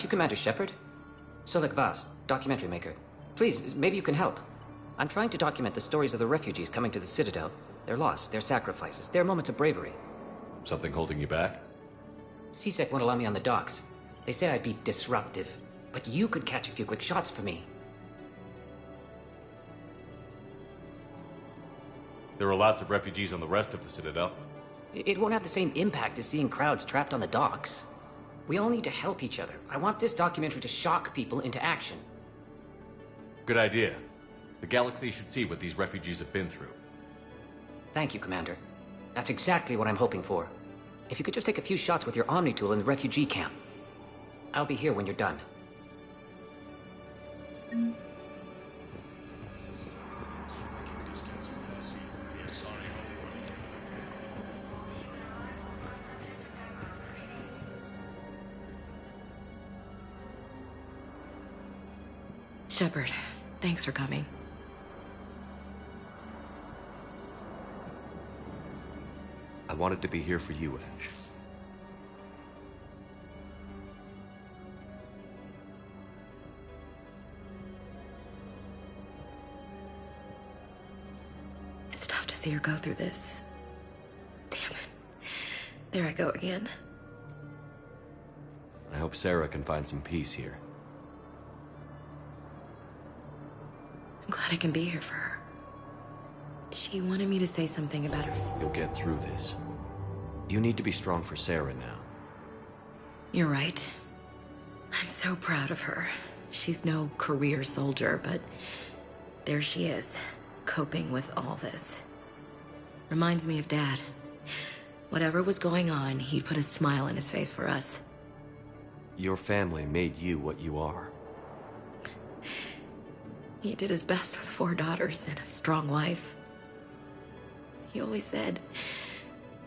you Commander Shepard? Solek Vast, documentary maker. Please, maybe you can help. I'm trying to document the stories of the refugees coming to the Citadel. Their loss, their sacrifices, their moments of bravery. Something holding you back? CSEC won't allow me on the docks. They say I'd be disruptive. But you could catch a few quick shots for me. There are lots of refugees on the rest of the Citadel. It won't have the same impact as seeing crowds trapped on the docks. We all need to help each other. I want this documentary to shock people into action. Good idea. The galaxy should see what these refugees have been through. Thank you, Commander. That's exactly what I'm hoping for. If you could just take a few shots with your Omni tool in the refugee camp. I'll be here when you're done. Shepard, thanks for coming. I wanted to be here for you, Ash. It's tough to see her go through this. Damn it. There I go again. I hope Sarah can find some peace here. I'm glad I can be here for her. She wanted me to say something about her. You'll get through this. You need to be strong for Sarah now. You're right. I'm so proud of her. She's no career soldier, but there she is, coping with all this. Reminds me of Dad. Whatever was going on, he put a smile on his face for us. Your family made you what you are. He did his best with 4 daughters and a strong wife. He always said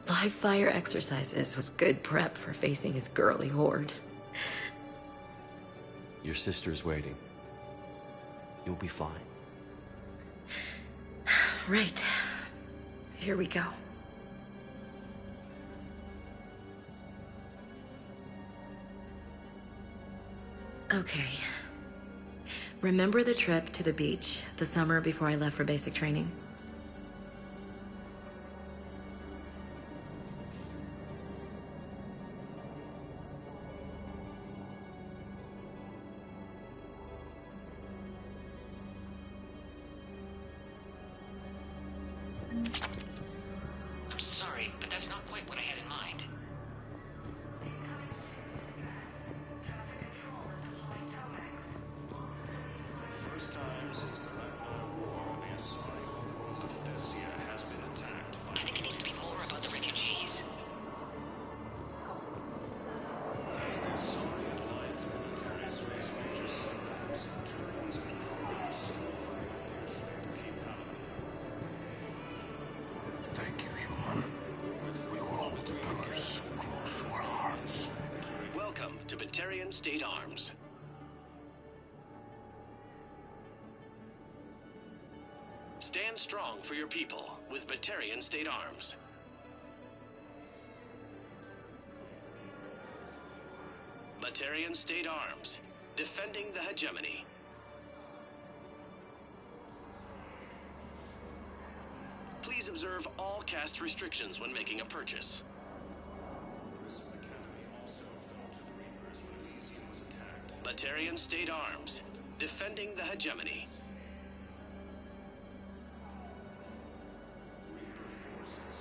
live fire exercises was good prep for facing his girly horde. Your sister's waiting. You'll be fine. Right. Here we go. Okay. Remember the trip to the beach the summer before I left for basic training? I'm sorry, but that's not quite what I had in mind. First time since the Red War, the assigned world of Thessia has been attacked by... I think it needs to be more about the refugees. As the Assyrian Alliance military space major setbacks, the Turians and Krogan still fight fiercely to keep paladin. Thank you, human. We will hold the pillars close to our hearts. Welcome to Batarian State Arms. Stand strong for your people with Batarian State Arms. Batarian State Arms, defending the hegemony. Please observe all caste restrictions when making a purchase. Batarian State Arms, defending the hegemony.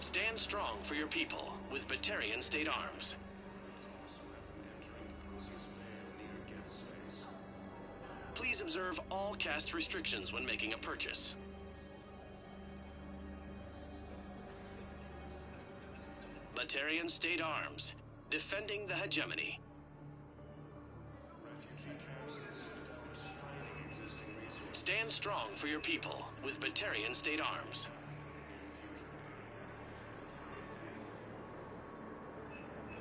Stand strong for your people with Batarian State Arms. Please observe all caste restrictions when making a purchase. Batarian State Arms, defending the hegemony. Stand strong for your people with Batarian State Arms.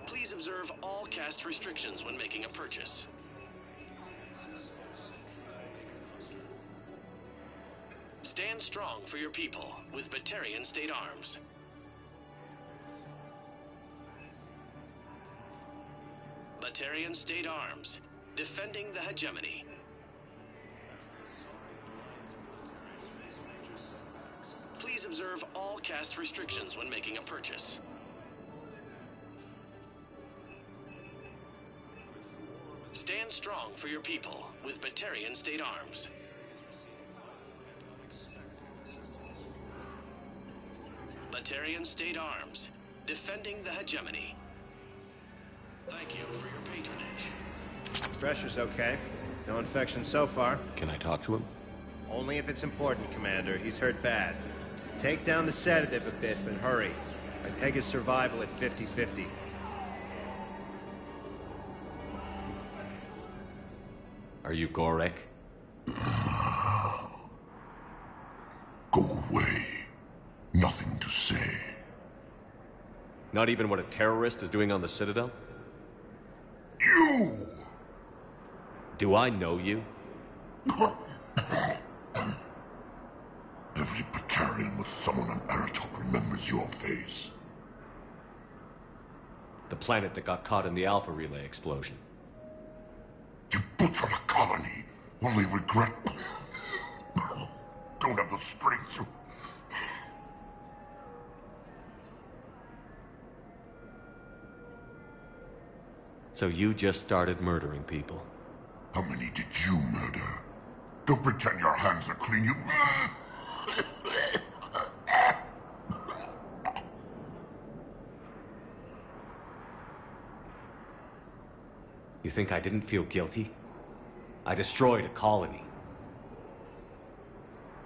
Please observe all caste restrictions when making a purchase. Stand strong for your people with Batarian State Arms. Batarian State Arms, defending the hegemony. Please observe all caste restrictions when making a purchase. Stand strong for your people with Batarian State Arms. Batarian State Arms, defending the hegemony. Thank you for your patronage. Pressure's okay. No infection so far. Can I talk to him? Only if it's important, Commander. He's hurt bad. Take down the sedative a bit, but hurry. I peg his survival at 50-50. Are you Gorek? Go away. Nothing to say. Not even what a terrorist is doing on the Citadel? You! Do I know you? Every Batarian with someone on Aratok remembers your face. The planet that got caught in the Alpha Relay explosion. You butchered a colony, only regret. Don't have the strength to... So you just started murdering people. How many did you murder? Don't pretend your hands are clean, you... You think I didn't feel guilty? I destroyed a colony.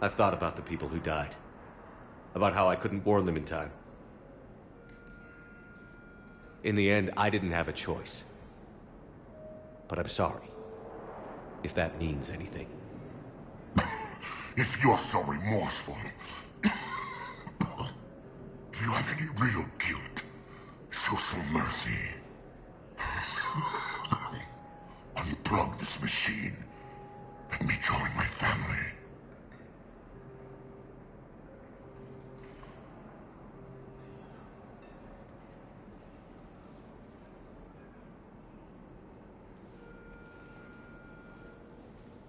I've thought about the people who died. About how I couldn't warn them in time. In the end, I didn't have a choice. But I'm sorry. If that means anything. If you're so remorseful... if you have any real guilt, show some mercy. Unplug this machine. Let me join my family.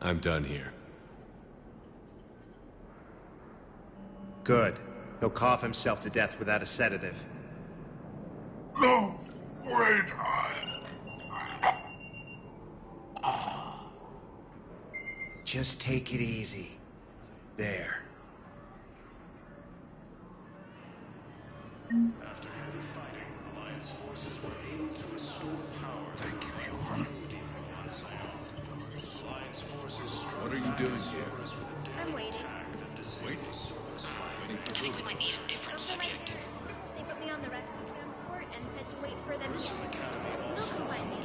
I'm done here. Good. He'll cough himself to death without a sedative. No! Wait! Just take it easy. There. After heavy fighting, Alliance forces were able to restore power. Thank you, human. Alliance forces What are you doing here? I'm waiting. I think we might need a different subject. They put me on the rescue transport and said to wait for them here. They'll come find me.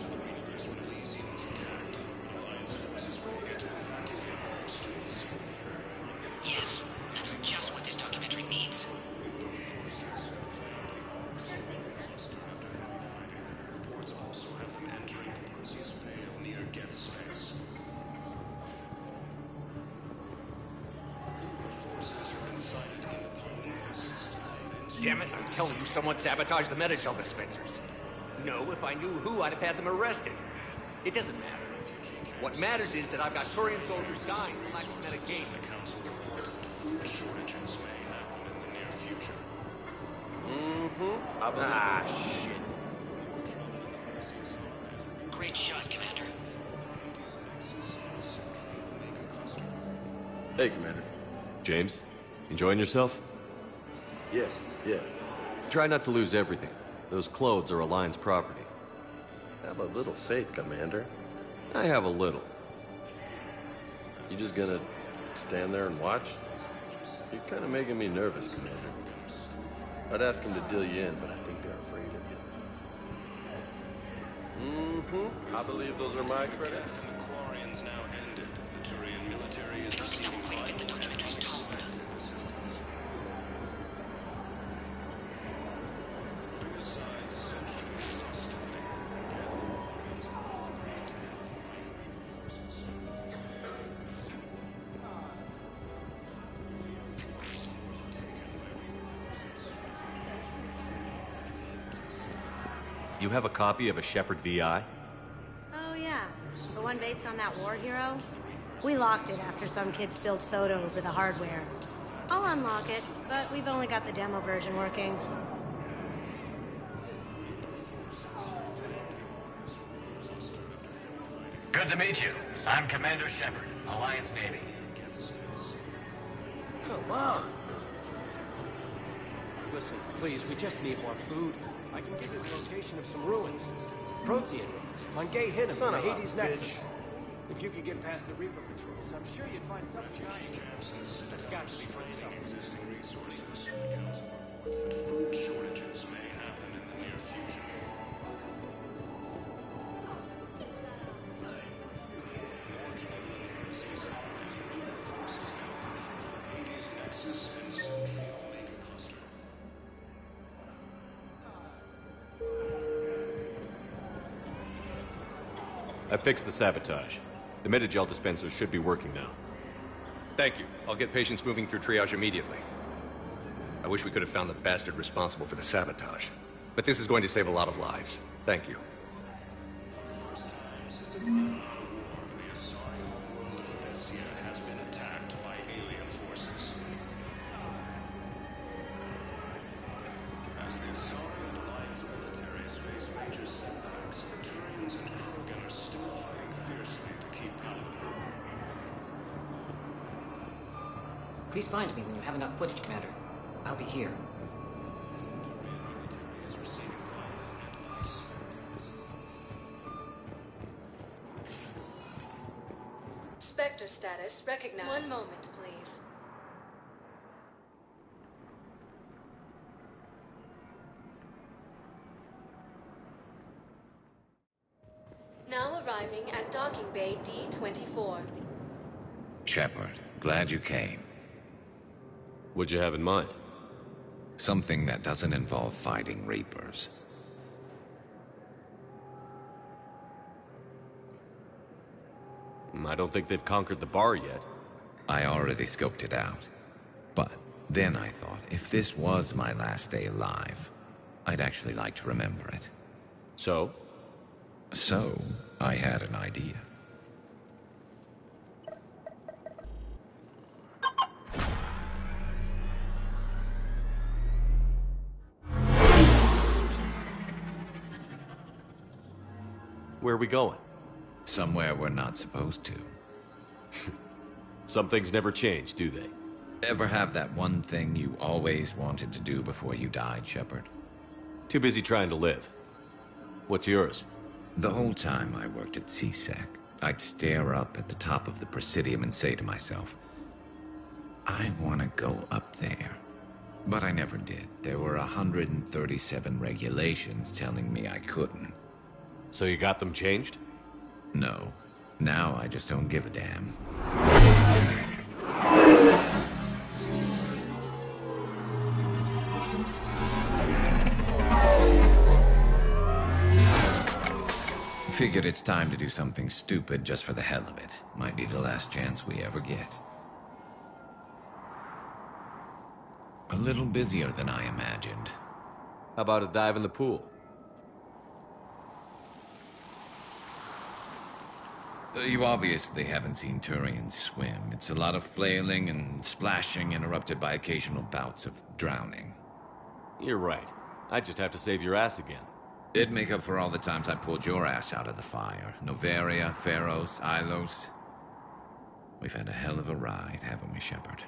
Yes, that's just what this documentary needs. Reports also have them entering the Perseus Vale near Geth's Space. Forces are incited in the Poneglyph system. Damn it, I'm telling you, someone sabotaged the Metagel dispensers. No, if I knew who, I'd have had them arrested. It doesn't matter. What matters is that I've got Turian soldiers dying from lack of medication. The Council reports that food shortages may happen in the near future. Shit. Great shot, Commander. Hey, Commander. James, enjoying yourself? Yeah. Try not to lose everything. Those clothes are Alliance property. Have a little faith, Commander. I have a little. You just gonna stand there and watch? You're kind of making me nervous, Commander. I'd ask them to deal you in, but I think they're afraid of you. I believe those are my credits. The Quarians now ended. The Turian military is receiving Quite fit the documentary's tone. You have a copy of a Shepard VI? Oh yeah, the one based on that war hero? We locked it after some kid spilled soda over the hardware. I'll unlock it, but we've only got the demo version working. Good to meet you. I'm Commander Shepard, Alliance Navy. Come on! Listen, please, we just need more food. I can give you the location of some ruins. Prothean ruins, on Gay Hinnom, Son the of a Hades bitch. Nexus. If you could get past the Reaper patrols, I'm sure you'd find something nice. That's got to be for Existing resources. But food shortages may happen in the near future. Hades Nexus and soon the Omega Cluster. I fixed the sabotage. The metagel dispensers should be working now. Thank you. I'll get patients moving through triage immediately. I wish we could have found the bastard responsible for the sabotage. But this is going to save a lot of lives. Thank you. For the first time since the end of the war, the Asari world of Thessia has been attacked by alien forces. As the Asari and Alliance militaries face major setbacks, the Turians and Krogan are still fighting fiercely to keep power. Please find me when you have enough footage, Commander. I'll be here. Military is receiving vital advice. Spectre status recognized. One moment, please. Now arriving at docking bay D-24. Shepard, glad you came. What'd you have in mind? Something that doesn't involve fighting Reapers. I don't think they've conquered the bar yet. I already scoped it out. But then I thought, if this was my last day alive, I'd actually like to remember it. So? So, I had an idea. Where are we going? Somewhere we're not supposed to. Some things never change, do they? Ever have that one thing you always wanted to do before you died, Shepard? Too busy trying to live. What's yours? The whole time I worked at CSEC, I'd stare up at the top of the Presidium and say to myself, I want to go up there. But I never did. There were 137 regulations telling me I couldn't. So you got them changed? No. Now I just don't give a damn. Figured it's time to do something stupid just for the hell of it. Might be the last chance we ever get. A little busier than I imagined. How about a dive in the pool? You obviously haven't seen Turians swim. It's a lot of flailing and splashing interrupted by occasional bouts of drowning. You're right. I just have to save your ass again. It'd make up for all the times I pulled your ass out of the fire. Noveria, Pharos, Ilos. We've had a hell of a ride, haven't we, Shepard?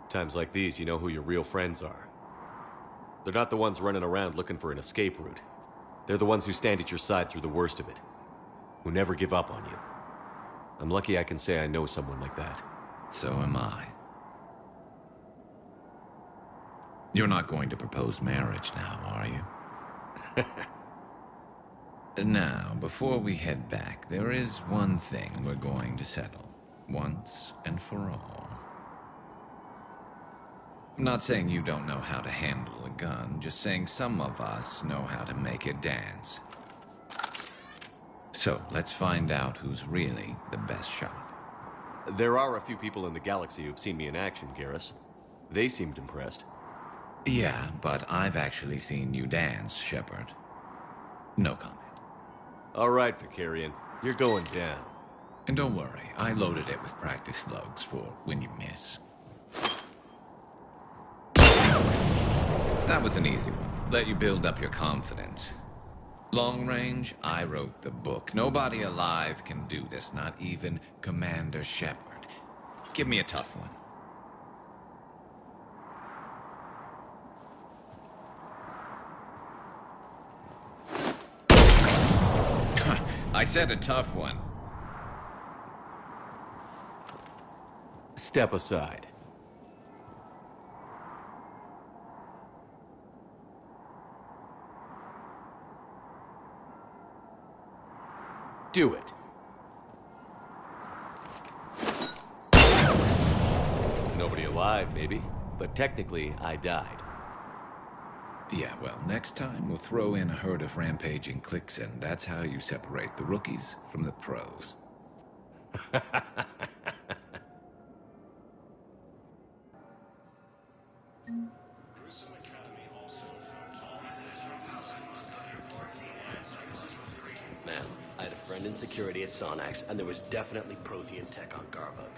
Times like these, you know who your real friends are. They're not the ones running around looking for an escape route. They're the ones who stand at your side through the worst of it. Who never give up on you. I'm lucky I can say I know someone like that. So am I. You're not going to propose marriage now, are you? Now, before we head back, there is one thing we're going to settle. Once and for all. I'm not saying you don't know how to handle a gun, just saying some of us know how to make it dance. So, let's find out who's really the best shot. There are a few people in the galaxy who've seen me in action, Garrus. They seemed impressed. Yeah, but I've actually seen you dance, Shepard. No comment. All right, Vicarian. You're going down. And don't worry, I loaded it with practice slugs for when you miss. That was an easy one. Let you build up your confidence. Long range, I wrote the book. Nobody alive can do this, not even Commander Shepard. Give me a tough one. I said a tough one. Step aside. Do it. Nobody alive, maybe. But technically, I died. Yeah, well, next time we'll throw in a herd of rampaging cliques, and that's how you separate the rookies from the pros. Man, I had a friend in security at Sonax, and there was definitely Prothean tech on Garvug.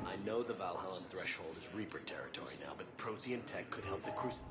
I know the Valhallan threshold is Reaper territory now, but Prothean tech could help the Crucible.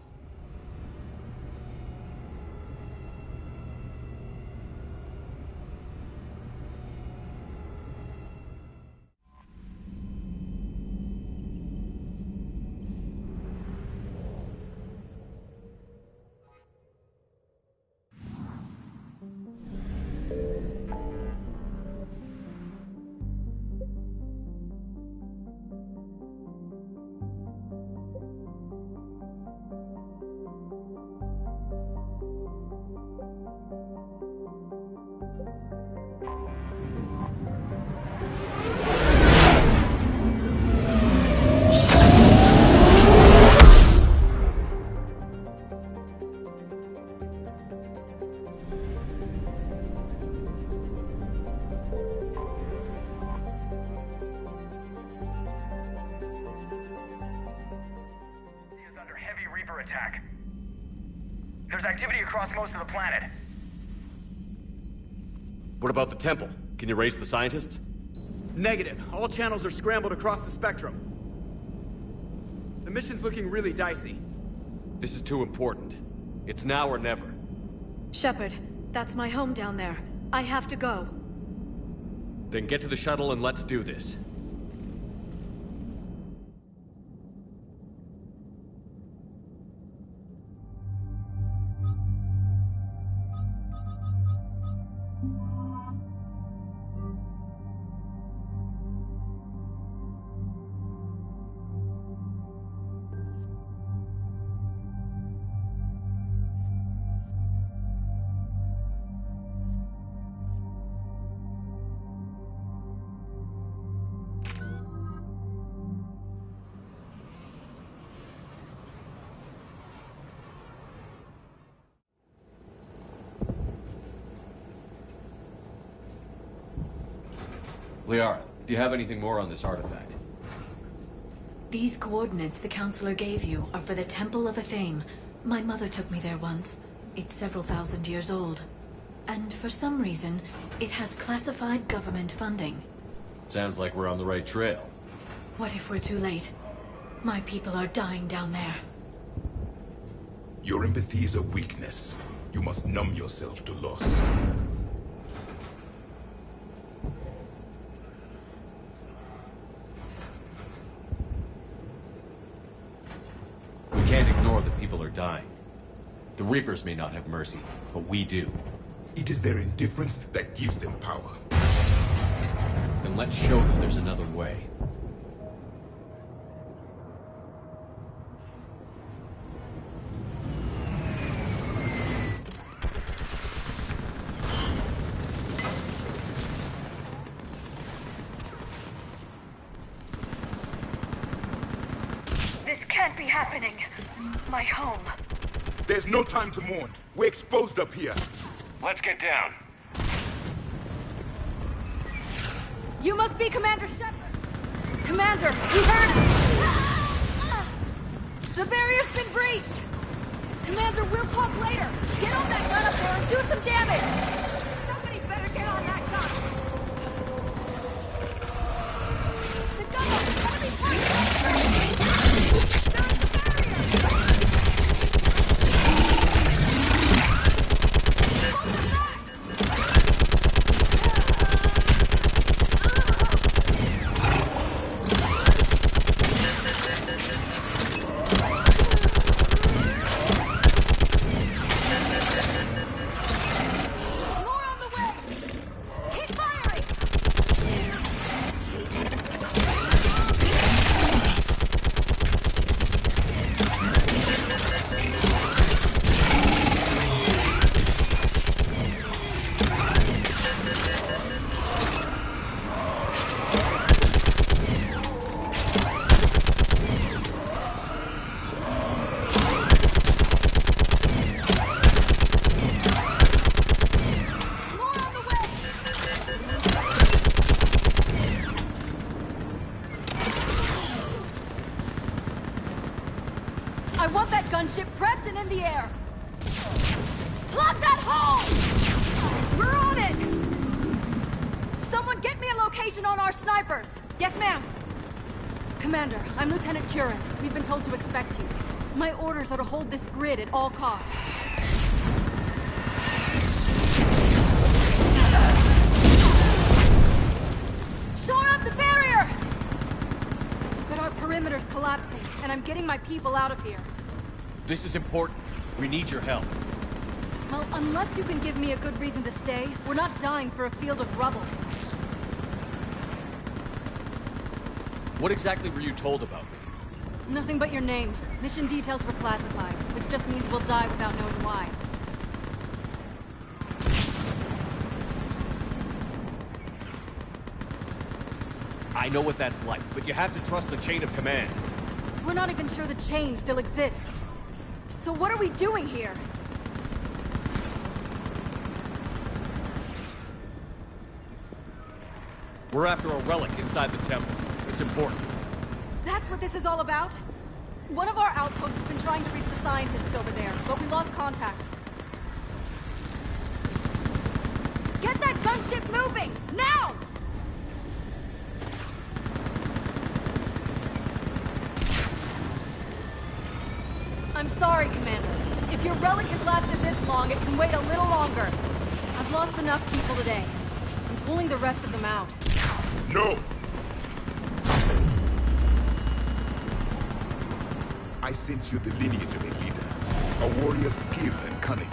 Attack. There's activity across most of the planet. What about the temple? Can you raise the scientists? Negative. All channels are scrambled across the spectrum. The mission's looking really dicey. This is too important. It's now or never. Shepard, that's my home down there. I have to go. Then get to the shuttle and let's do this. Liara, do you have anything more on this artifact? These coordinates the Counselor gave you are for the Temple of Athame. My mother took me there once. It's several thousand years old. And for some reason, it has classified government funding. Sounds like we're on the right trail. What if we're too late? My people are dying down there. Your empathy is a weakness. You must numb yourself to loss. We can't ignore that people are dying. The Reapers may not have mercy, but we do. It is their indifference that gives them power. Then let's show them there's another way. This can't be happening. My home. There's no time to mourn. We're exposed up here. Let's get down. You must be Commander Shepard. Commander, we heard us. The barrier's been breached. Commander, we'll talk later. Get on that gun up there and do some damage. Gunship prepped and in the air! Plug that hole! We're on it! Someone get me a location on our snipers! Yes, ma'am! Commander, I'm Lieutenant Curran. We've been told to expect you. My orders are to hold this grid at all costs. Shore up the barrier! But our perimeter's collapsing, and I'm getting my people out of here. This is important. We need your help. Well, unless you can give me a good reason to stay, we're not dying for a field of rubble. What exactly were you told about me? Nothing but your name. Mission details were classified, which just means we'll die without knowing why. I know what that's like, but you have to trust the chain of command. We're not even sure the chain still exists. So what are we doing here? We're after a relic inside the temple. It's important. That's what this is all about? One of our outposts has been trying to reach the scientists over there, but we lost contact. Get that gunship moving! Now! I'm sorry, Commander. If your relic has lasted this long, it can wait a little longer. I've lost enough people today. I'm pulling the rest of them out. No! I sense you're the lineage of a leader. A warrior's skill and cunning.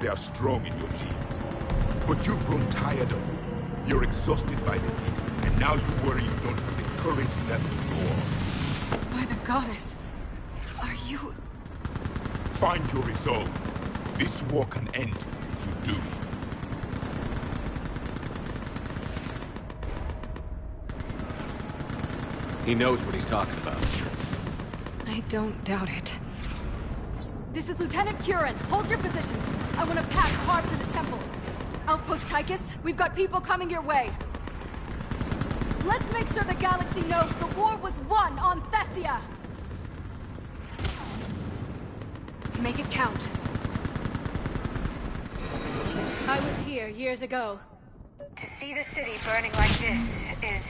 They are strong in your genes. But you've grown tired of war. You're exhausted by defeat, and now you worry you don't have the courage left to go on. By the goddess, are you... Find your resolve. This war can end if you do. He knows what he's talking about. I don't doubt it. This is Lieutenant Curran. Hold your positions. I want to pass hard to the temple. Outpost Tychus, we've got people coming your way. Let's make sure the galaxy knows the war was won on Thessia. Make it count. I was here years ago. To see the city burning like this is...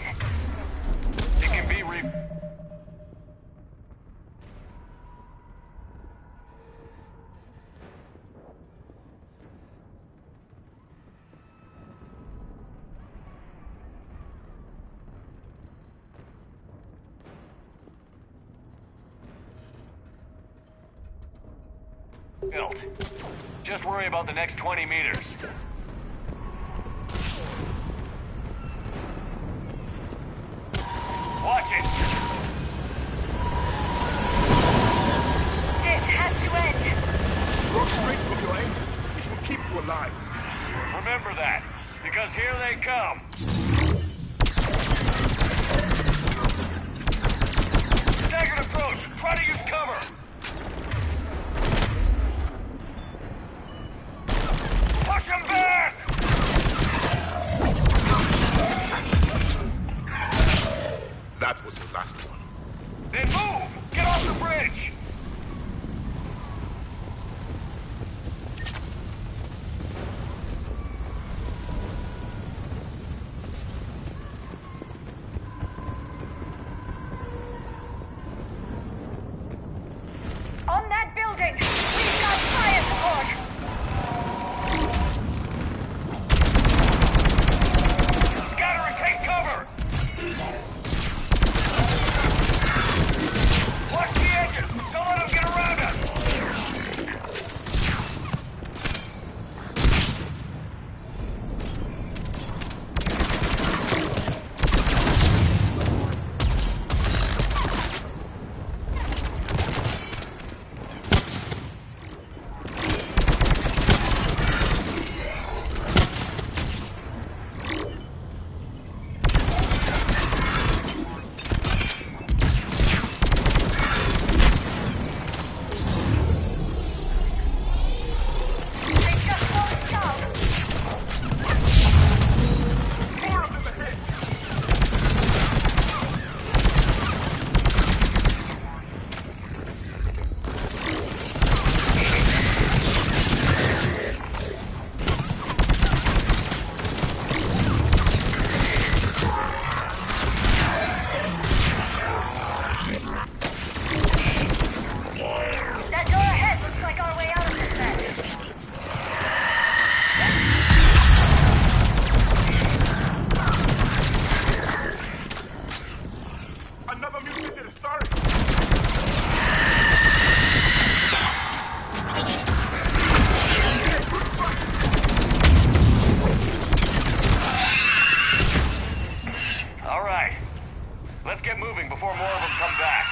It can be built. Just worry about the next 20 meters. Watch it! This has to end! Go straight for your aim. It will keep you alive. Remember that, because here they come. Staggered approach! Try to use cover! Push him back! That was the last one. Then move! Get off the bridge! before more of them come back.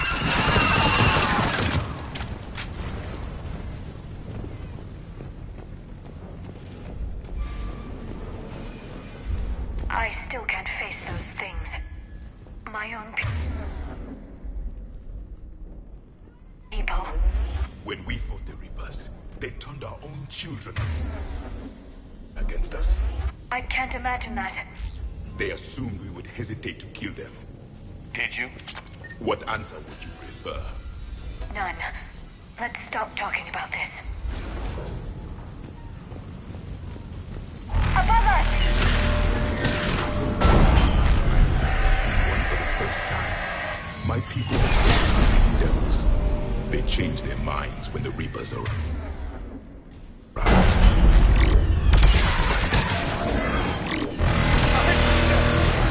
I still can't face those things. My own people. When we fought the Reapers, they turned our own children against us. I can't imagine that. They assumed we would hesitate to kill them. Did you? What answer would you prefer? None. Let's stop talking about this. Above us! For the first time, my people are devils. They change their minds when the Reapers are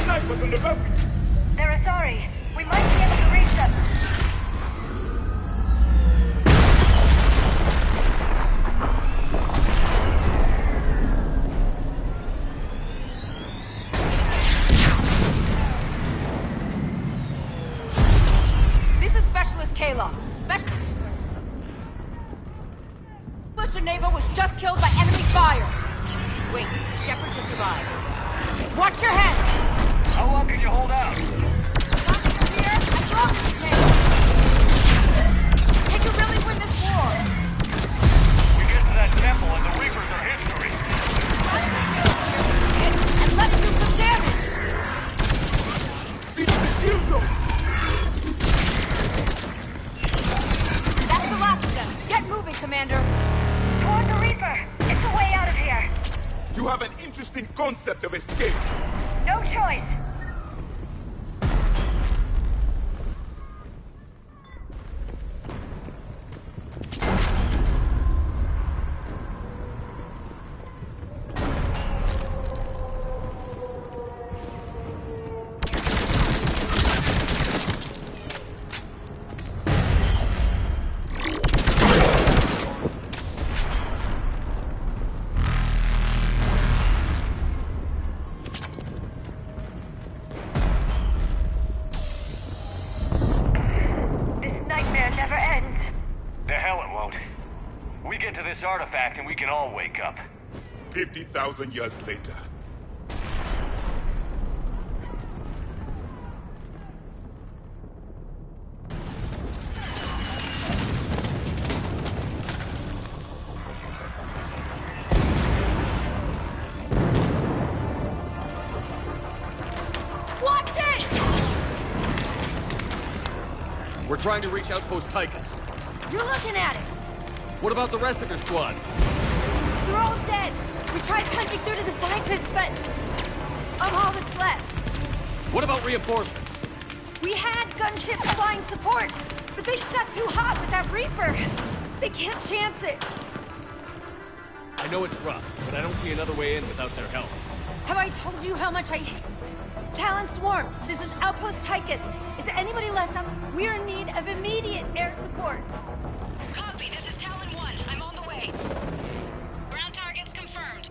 snipers on the balcony! They're sorry. We might be able to reach them. This is Specialist Kayla. Specialist Neva was just killed by enemy fire. Wait, Shepard just arrived. Watch your head! How long can you hold out? Can you really win this war? We get to that temple and the Reapers are history. And let's do some damage! That's the last of them. Get moving, Commander. Toward the Reaper. It's a way out of here. You have an interesting concept of escape. No choice. This artifact and we can all wake up. 50,000 years later. Watch it! We're trying to reach Outpost Tychus. You're looking at it! What about the rest of your squad? They're all dead. We tried punching through to the scientists, but I'm all that's left. What about reinforcements? We had gunships flying support, but things got too hot with that Reaper. They can't chance it. I know it's rough, but I don't see another way in without their help. Have I told you how much I hate Talon Swarm? This is Outpost Tychus. Is there anybody left on the... We're in need of immediate air support. Copy, this is Talon 1. I'm on the way. Ground targets confirmed.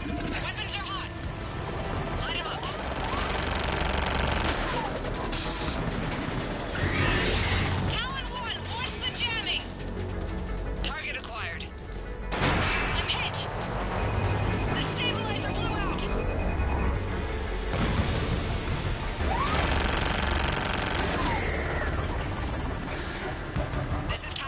Weapons are hot. Light 'em up. Talon 1, watch the jamming! Target acquired. I'm hit! The stabilizer blew out! This is Talon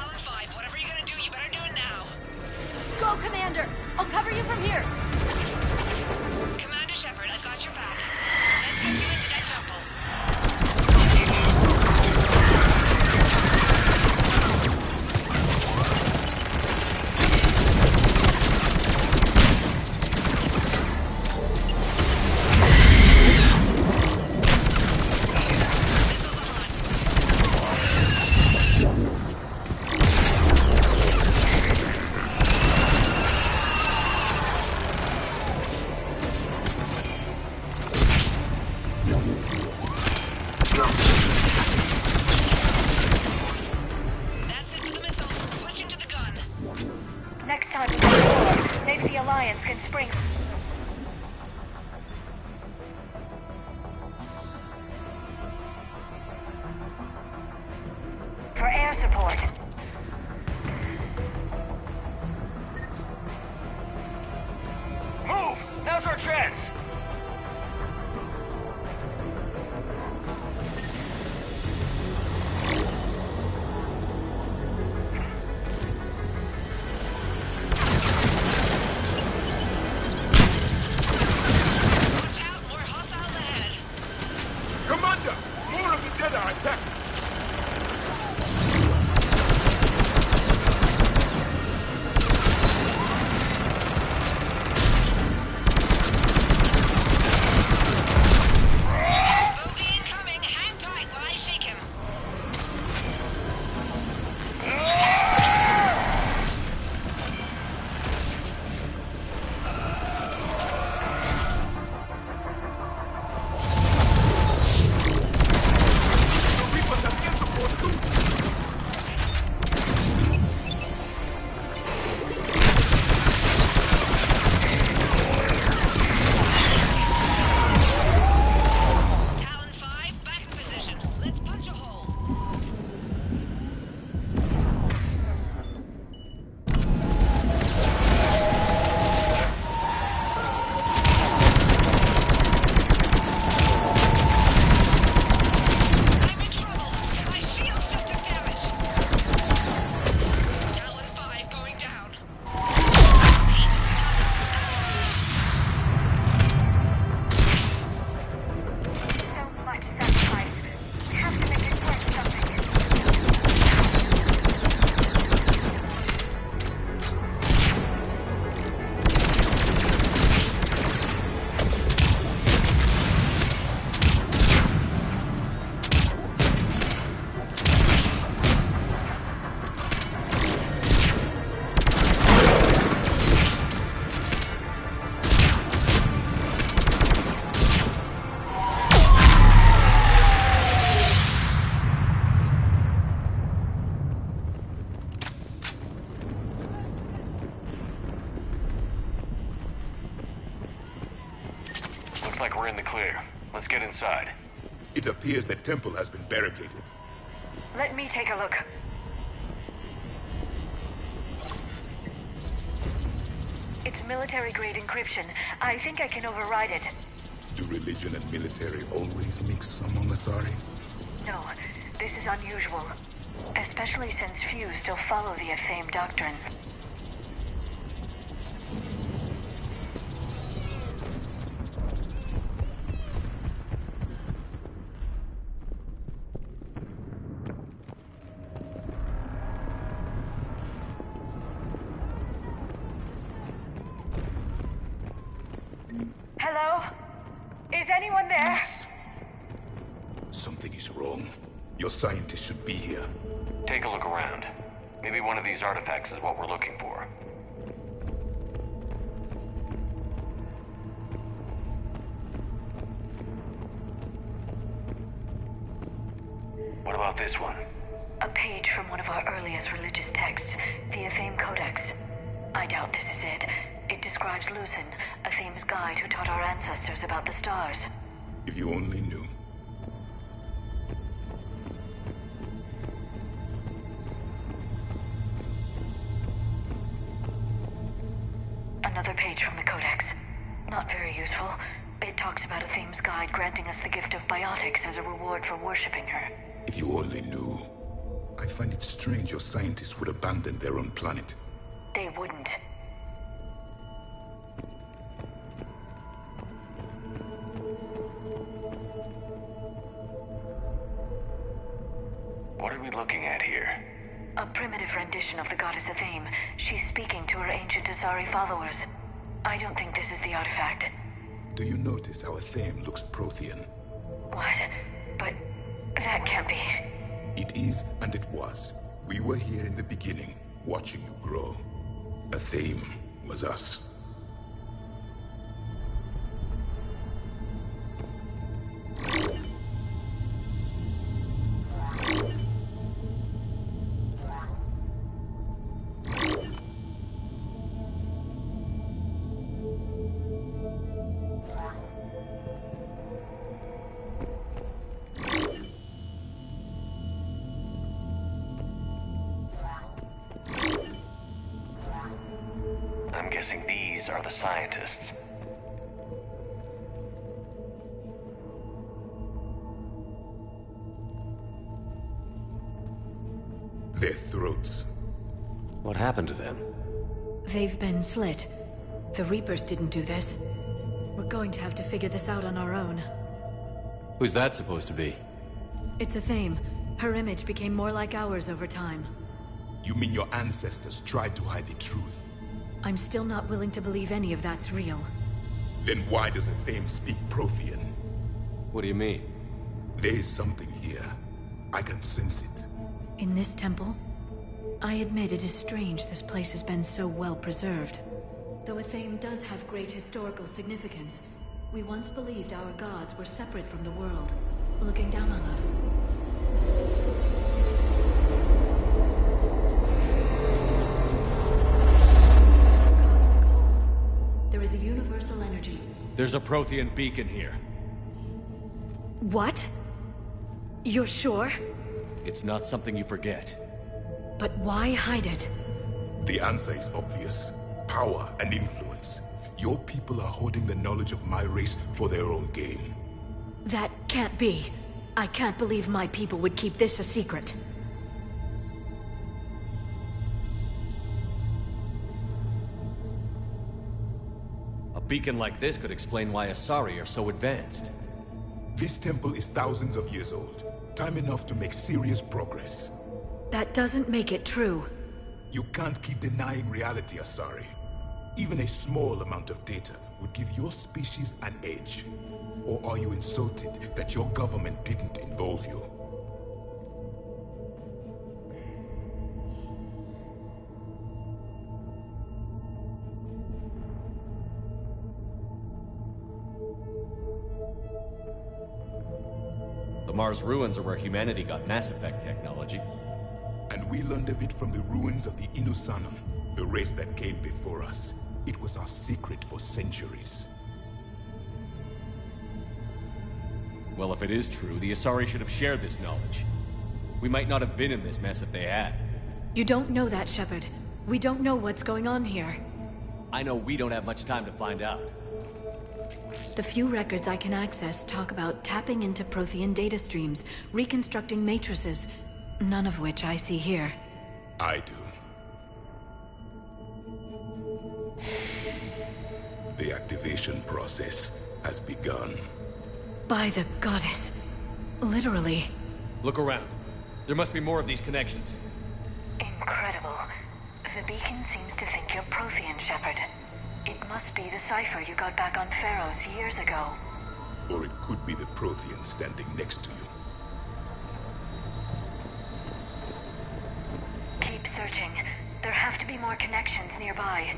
Now's our chance! Commander! More of the dead are attacking! Like we're in the clear. Let's get inside. It appears the temple has been barricaded. Let me take a look. It's military-grade encryption. I think I can override it. Do religion and military always mix among Asari? No, this is unusual. Especially since few still follow the Athame doctrine. Hello? Is anyone there? Something is wrong. Your scientists should be here. Take a look around. Maybe one of these artifacts is what we're looking for. What about this one? A page from one of our earliest religious texts, the Athame Codex. I doubt this is it. It describes Lucen, Athame's guide who taught our ancestors about the stars. If you only knew. Another page from the Codex. Not very useful. It talks about Athame's guide granting us the gift of biotics as a reward for worshipping her. If you only knew. I find it strange your scientists would abandon their own planet. They wouldn't. What are we looking at here? A primitive rendition of the goddess Athame. She's speaking to her ancient Asari followers. I don't think this is the artifact. Do you notice how Athame looks Prothean? What? But that can't be. It is, and it was. We were here in the beginning, watching you grow. Athame was us. I'm guessing these are the scientists. Their throats. What happened to them? They've been slit. The Reapers didn't do this. We're going to have to figure this out on our own. Who's that supposed to be? It's a theme. Her image became more like ours over time. You mean your ancestors tried to hide the truth? I'm still not willing to believe any of that's real. Then why does a Thame speak Prothean? What do you mean? There is something here. I can sense it. In this temple? I admit it is strange this place has been so well preserved. Though a Thame does have great historical significance, we once believed our gods were separate from the world, looking down on us. There is a universal energy. There's a Prothean beacon here. What? You're sure? It's not something you forget. But why hide it? The answer is obvious. Power and influence. Your people are holding the knowledge of my race for their own game. That can't be. I can't believe my people would keep this a secret. A beacon like this could explain why Asari are so advanced. This temple is thousands of years old. Time enough to make serious progress. That doesn't make it true. You can't keep denying reality, Asari. Even a small amount of data would give your species an edge. Or are you insulted that your government didn't involve you? The Mars ruins are where humanity got Mass Effect technology. And we learned of it from the ruins of the Inusanum, the race that came before us. It was our secret for centuries. Well, if it is true, the Asari should have shared this knowledge. We might not have been in this mess if they had. You don't know that, Shepard. We don't know what's going on here. I know we don't have much time to find out. The few records I can access talk about tapping into Prothean data streams, reconstructing matrices, none of which I see here. I do. The activation process has begun. By the goddess. Literally. Look around. There must be more of these connections. Incredible. The beacon seems to think you're Prothean, Shepard. It must be the cipher you got back on Pharaohs years ago. Or it could be the Prothean standing next to you. Keep searching. There have to be more connections nearby.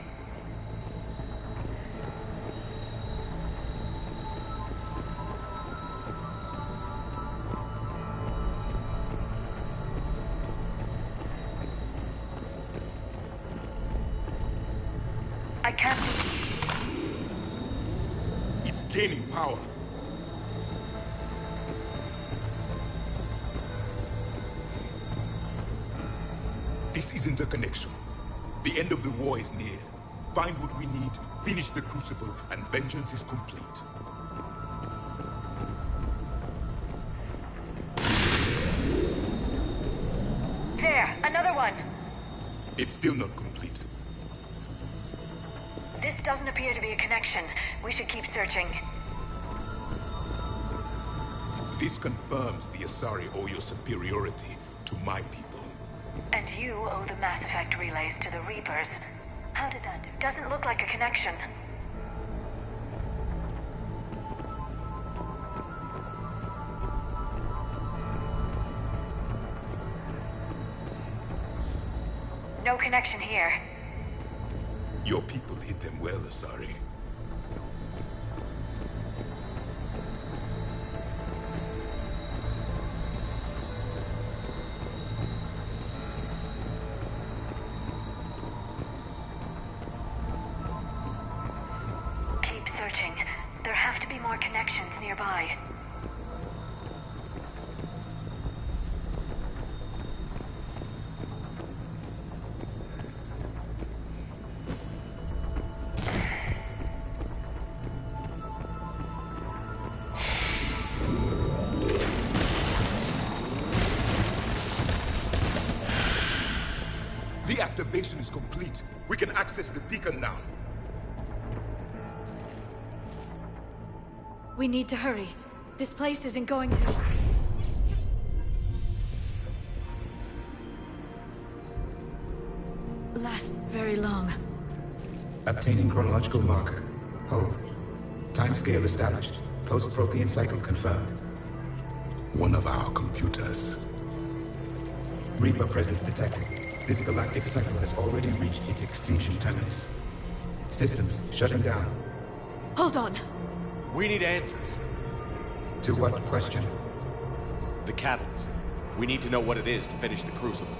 I can't... It's gaining power. This isn't a connection. The end of the war is near. Find what we need, finish the Crucible, and vengeance is complete. There! Another one! It's still not complete. This doesn't appear to be a connection. We should keep searching. This confirms the Asari owe your superiority to my people. And you owe the Mass Effect relays to the Reapers. How did that do? Doesn't look like a connection. No connection here. Your people hid them well, Asari. Keep searching. There have to be more connections nearby. The activation is complete. We can access the beacon now. We need to hurry. This place isn't going to... last very long. Obtaining chronological marker. Hold. Timescale established. Post-Prothean cycle confirmed. One of our computers. Reaper presence detected. This galactic cycle has already reached its extinction terminus. Systems shutting down. Hold on. We need answers. To what question? The catalyst. We need to know what it is to finish the Crucible.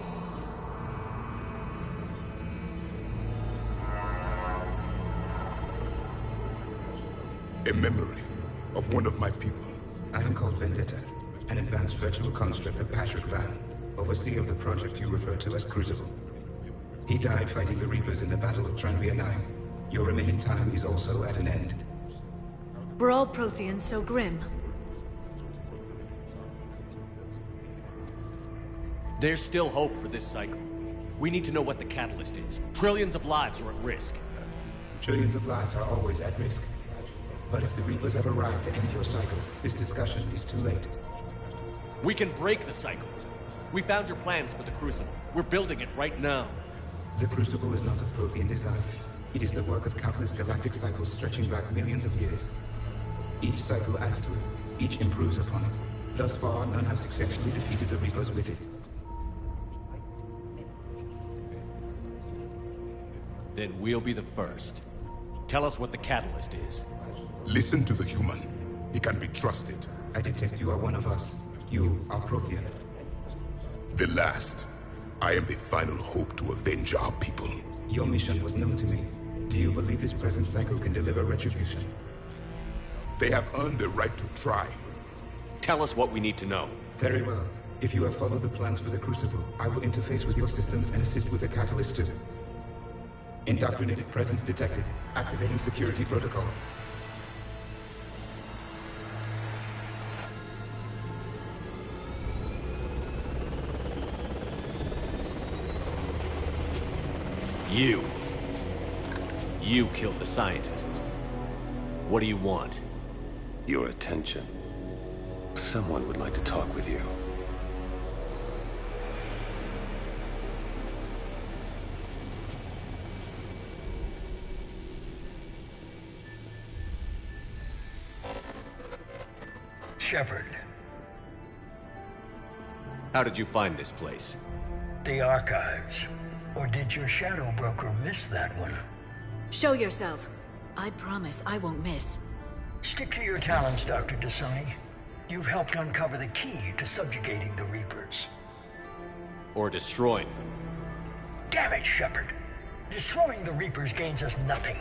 A memory of one of my people. I am called Vendetta, an advanced virtual construct of Patrick Van, overseer of the project you refer to as Crucible. He died fighting the Reapers in the Battle of Tranvia 9. Your remaining time is also at an end. We're all Protheans so grim. There's still hope for this cycle. We need to know what the catalyst is. Trillions of lives are at risk. Trillions of lives are always at risk. But if the Reapers have arrived to end your cycle, this discussion is too late. We can break the cycle. We found your plans for the Crucible. We're building it right now. The Crucible is not of Prothean design. It is the work of countless galactic cycles stretching back millions of years. Each cycle adds to it. Each improves upon it. Thus far, none have successfully defeated the Reapers with it. Then we'll be the first. Tell us what the catalyst is. Listen to the human. He can be trusted. I detect you are one of us. You are Prothean. The last. I am the final hope to avenge our people. Your mission was known to me. Do you believe this present cycle can deliver retribution? They have earned the right to try. Tell us what we need to know. Very well. If you have followed the plans for the Crucible, I will interface with your systems and assist with the catalyst too. Indoctrinated presence detected. Activating security protocol. You killed the scientists. What do you want? Your attention. Someone would like to talk with you. Shepard. How did you find this place? The archives. Or did your shadow broker miss that one? Show yourself. I promise I won't miss. Stick to your talents, Dr. Dasani. You've helped uncover the key to subjugating the Reapers. Or destroying them. Damn it, Shepard. Destroying the Reapers gains us nothing.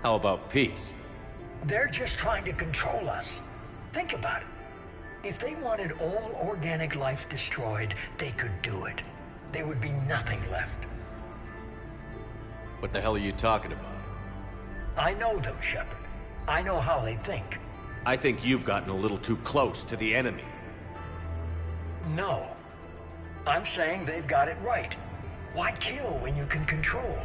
How about peace? They're just trying to control us. Think about it. If they wanted all organic life destroyed, they could do it. There would be nothing left. What the hell are you talking about? I know them, Shepard. I know how they think. I think you've gotten a little too close to the enemy. No. I'm saying they've got it right. Why kill when you can control?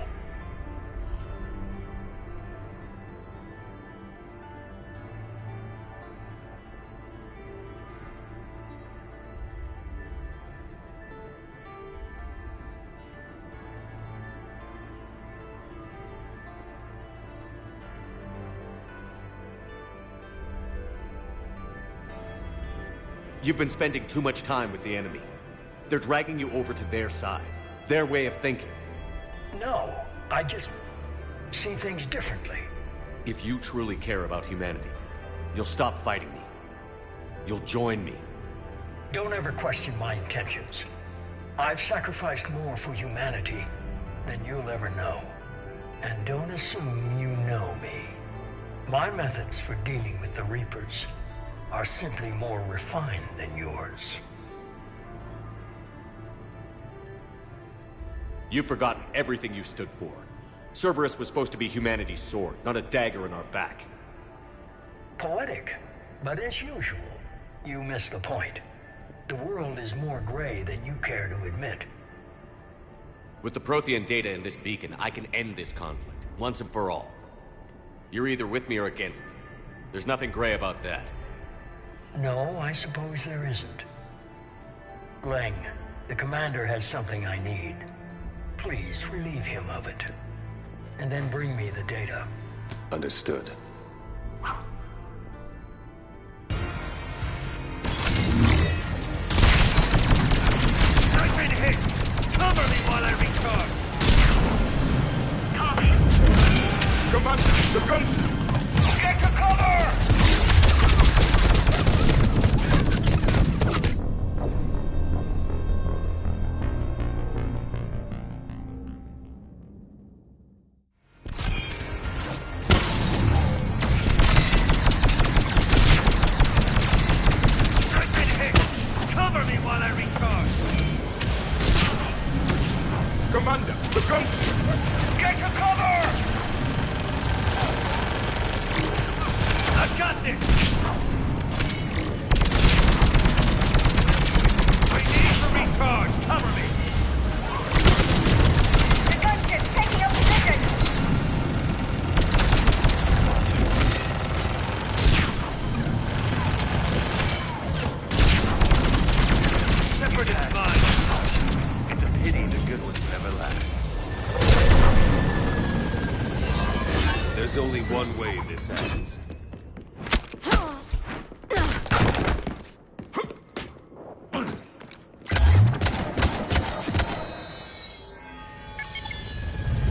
You've been spending too much time with the enemy. They're dragging you over to their side. Their way of thinking. No, I just see things differently. If you truly care about humanity, you'll stop fighting me. You'll join me. Don't ever question my intentions. I've sacrificed more for humanity than you'll ever know. And don't assume you know me. My methods for dealing with the Reapers are simply more refined than yours. You've forgotten everything you stood for. Cerberus was supposed to be humanity's sword, not a dagger in our back. Poetic, but as usual, you miss the point. The world is more gray than you care to admit. With the Prothean data in this beacon, I can end this conflict, once and for all. You're either with me or against me. There's nothing gray about that. No, I suppose there isn't. Leng, the commander has something I need. Please, relieve him of it. And then bring me the data. Understood. I've been hit! Cover me while I recharge! Copy! Commander, the gun! Get to cover! I've been hit! Cover me while I recharge! Commander, the gun! Get to cover! I've got this! I need to recharge! Cover me! The gunship's taking up position! Shepard is mine! It's a pity the good ones never last. There's only one way this ends.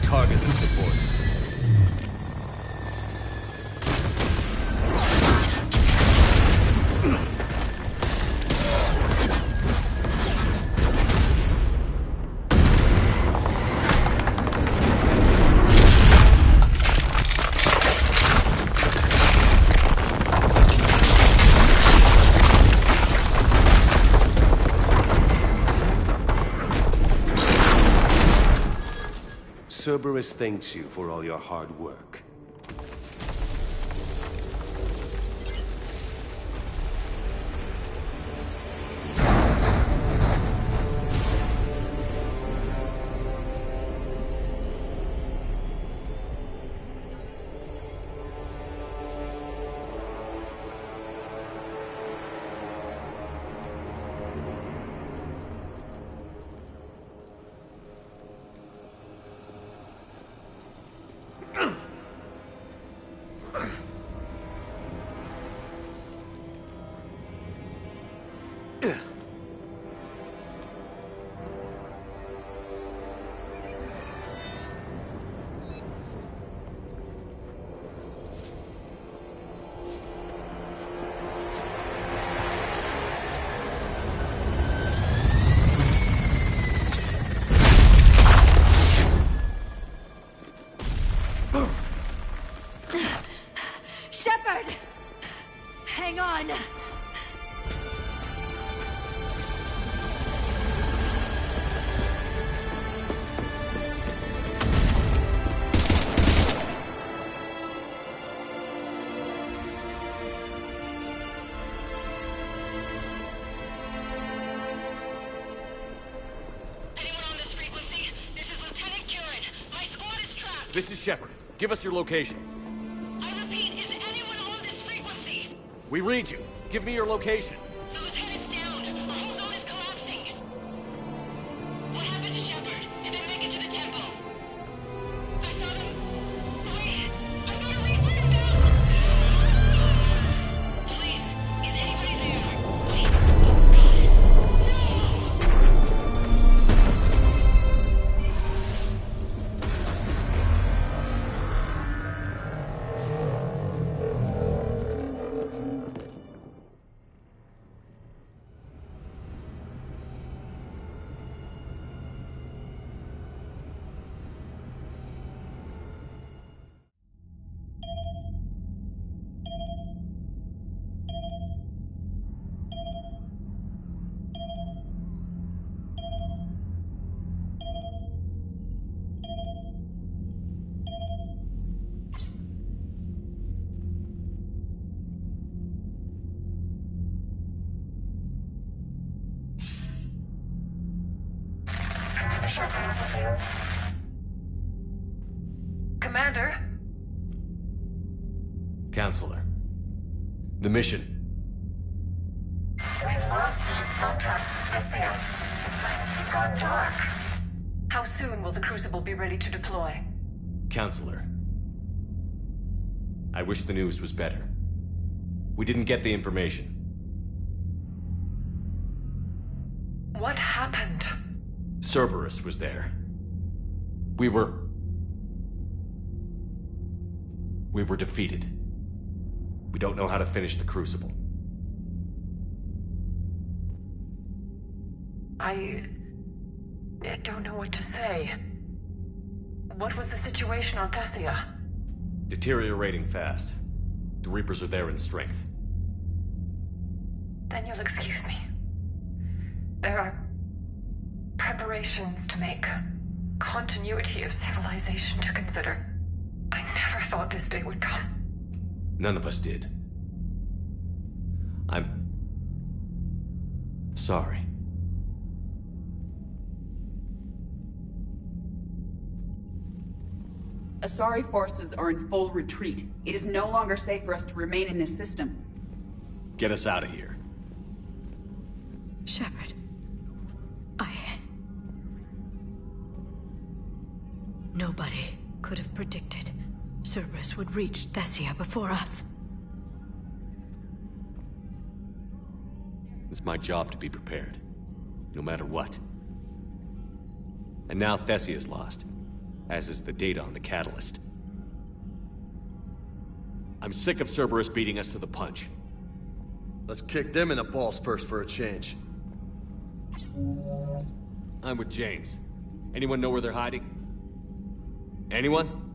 Target the supports. Cerberus thanks you for all your hard work. Shepard! Hang on! This is Shepard. Give us your location. I repeat, is anyone on this frequency? We read you. Give me your location. The lieutenant's down. Our whole zone is collapsing. What happened to Shepard? Did they make it to the temple? I saw them. Wait, I've got a Reaper inbound. Please, is anybody there? Wait, oh goddess. Commander? Counselor. The mission. We've lost contact with the It's gone dark. How soon will the Crucible be ready to deploy? Counselor. I wish the news was better. We didn't get the information. What happened? Cerberus was there. We were defeated. We don't know how to finish the Crucible. I don't know what to say. What was the situation on Thessia? Deteriorating fast. The Reapers are there in strength. Then you'll excuse me. There are preparations to make, continuity of civilization to consider. I never thought this day would come. None of us did. I'm sorry. Asari forces are in full retreat. It is no longer safe for us to remain in this system. Get us out of here. Shepard. Nobody could have predicted Cerberus would reach Thessia before us. It's my job to be prepared, no matter what. And now Thessia's lost, as is the data on the catalyst. I'm sick of Cerberus beating us to the punch. Let's kick them in the balls first for a change. I'm with James. Anyone know where they're hiding? Anyone?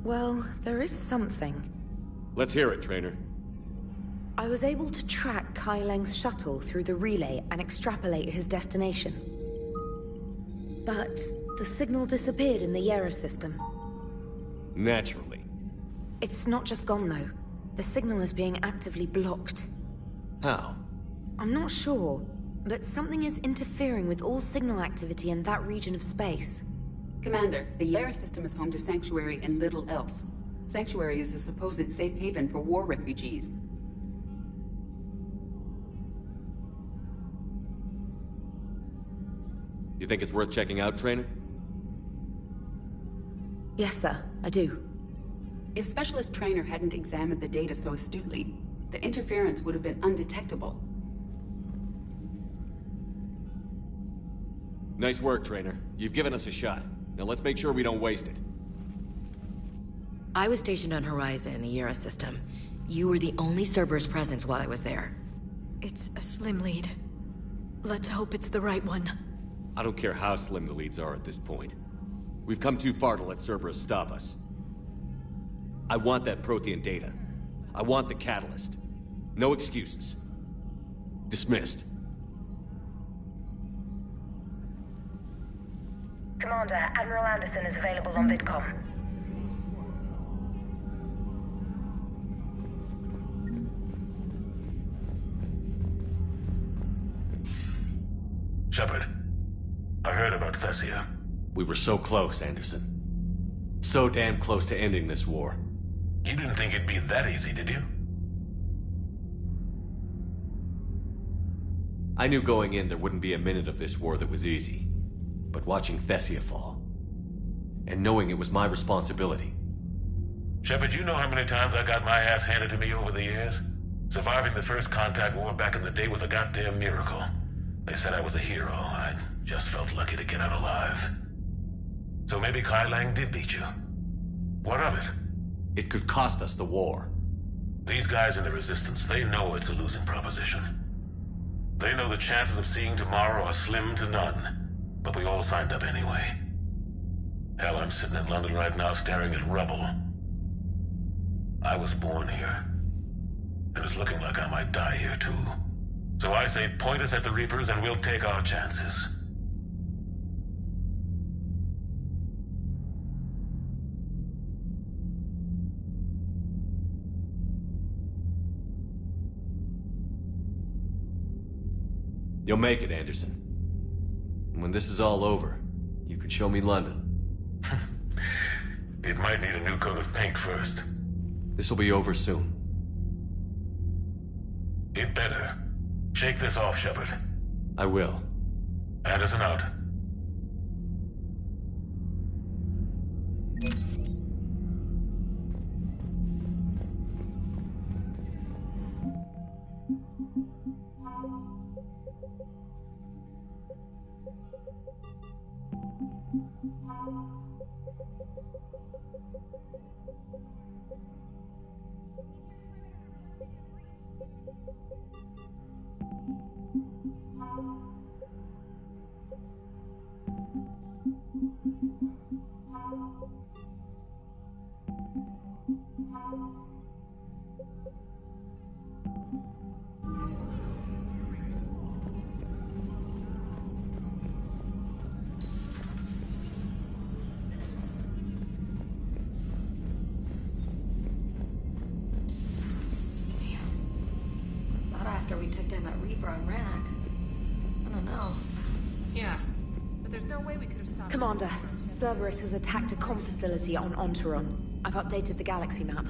Well, there is something. Let's hear it, Trainer. I was able to track Kai Leng's shuttle through the relay and extrapolate his destination. But the signal disappeared in the Yera system. Naturally. It's not just gone, though. The signal is being actively blocked. How? I'm not sure, but something is interfering with all signal activity in that region of space. Commander, the Yera system is home to Sanctuary and little else. Sanctuary is a supposed safe haven for war refugees. You think it's worth checking out, Trainer? Yes, sir, I do. If Specialist Trainer hadn't examined the data so astutely, the interference would have been undetectable. Nice work, Trainer. You've given us a shot. Now let's make sure we don't waste it. I was stationed on Horizon in the Yera system. You were the only Cerberus presence while I was there. It's a slim lead. Let's hope it's the right one. I don't care how slim the leads are at this point. We've come too far to let Cerberus stop us. I want that Prothean data. I want the catalyst. No excuses. Dismissed. Commander, Admiral Anderson is available on VidCom. Shepard, I heard about Thessia. We were so close, Anderson. So damn close to ending this war. You didn't think it'd be that easy, did you? I knew going in there wouldn't be a minute of this war that was easy. But watching Thessia fall, and knowing it was my responsibility. Shepard, you know how many times I got my ass handed to me over the years? Surviving the first contact war back in the day was a goddamn miracle. They said I was a hero. I just felt lucky to get out alive. So maybe Kai Lang did beat you. What of it? It could cost us the war. These guys in the Resistance, they know it's a losing proposition. They know the chances of seeing tomorrow are slim to none. But we all signed up anyway. Hell, I'm sitting in London right now staring at rubble. I was born here. And it's looking like I might die here too. So I say point us at the Reapers and we'll take our chances. You'll make it, Anderson. And when this is all over, you can show me London. It might need a new coat of paint first. This will be over soon. It better. Shake this off, Shepard. I will. Anderson out. After we took down that Reaper on Rannoch. I don't know. Yeah, but there's no way we could have stopped. Commander, Cerberus has attacked a comm facility on Ontaron. I've updated the galaxy map.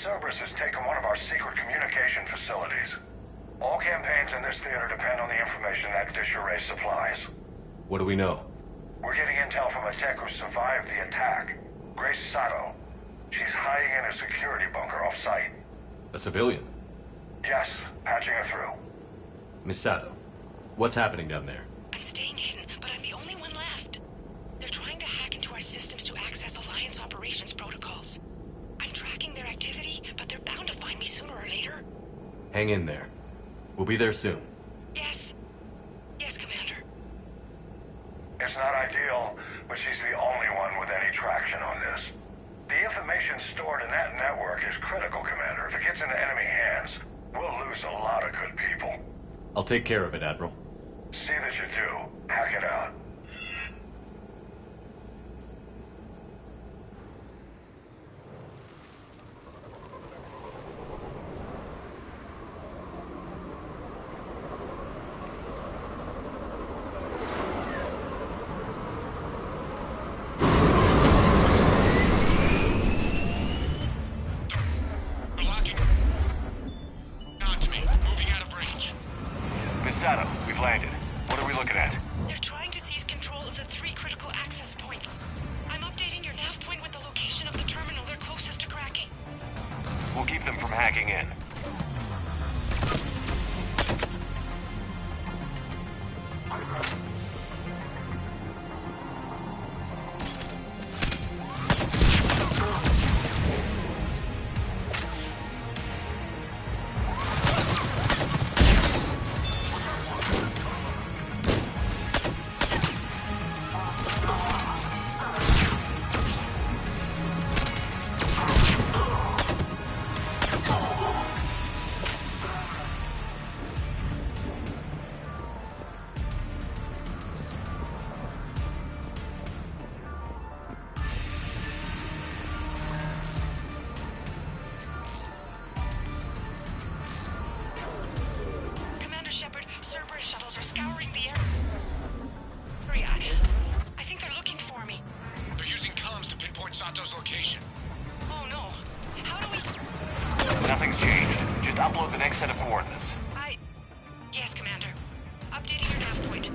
Cerberus has taken one of our secret communication facilities. All campaigns in this theater depend on the information that dish array supplies. What do we know? We're getting intel from a tech who survived the attack. Grace Sato. She's hiding in a security bunker off-site. A civilian? Yes, patching her through. Miss Sato, what's happening down there? I'm staying hidden, but I'm the only one left. They're trying to hack into our systems to access Alliance operations protocols. I'm tracking their activity, but they're bound to find me sooner or later. Hang in there. We'll be there soon. Yes. Yes, Commander. It's not ideal, but she's the only one with any traction on this. The information stored in that network is critical, Commander. If it gets into enemy hands, we'll lose a lot of good people. I'll take care of it, Admiral. See that you do. Hack it out. They're trying to seize control of the 3 critical access points. I'm updating your nav point with the location of the terminal they're closest to cracking. We'll keep them from hacking in. Cerberus shuttles are scouring the area. I think they're looking for me. They're using comms to pinpoint Sato's location. Oh no. How do we... Nothing's changed. Just upload the next set of coordinates. Yes, Commander. Updating your nav point.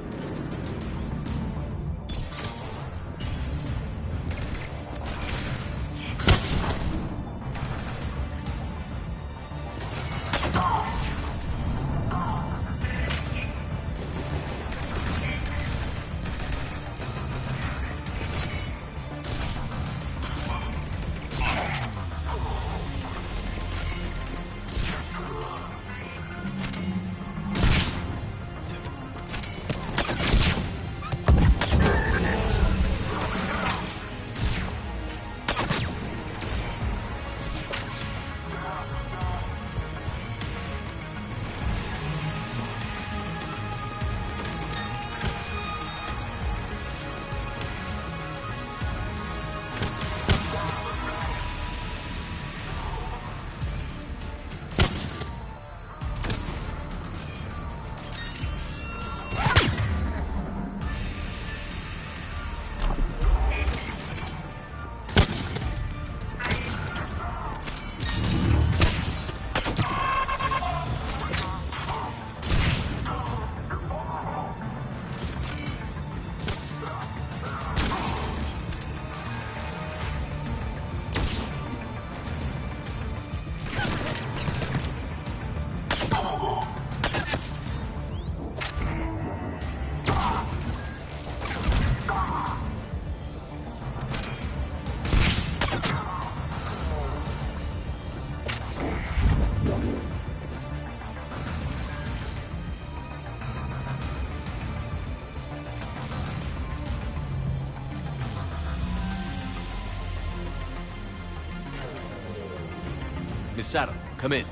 Miss Sato, come in.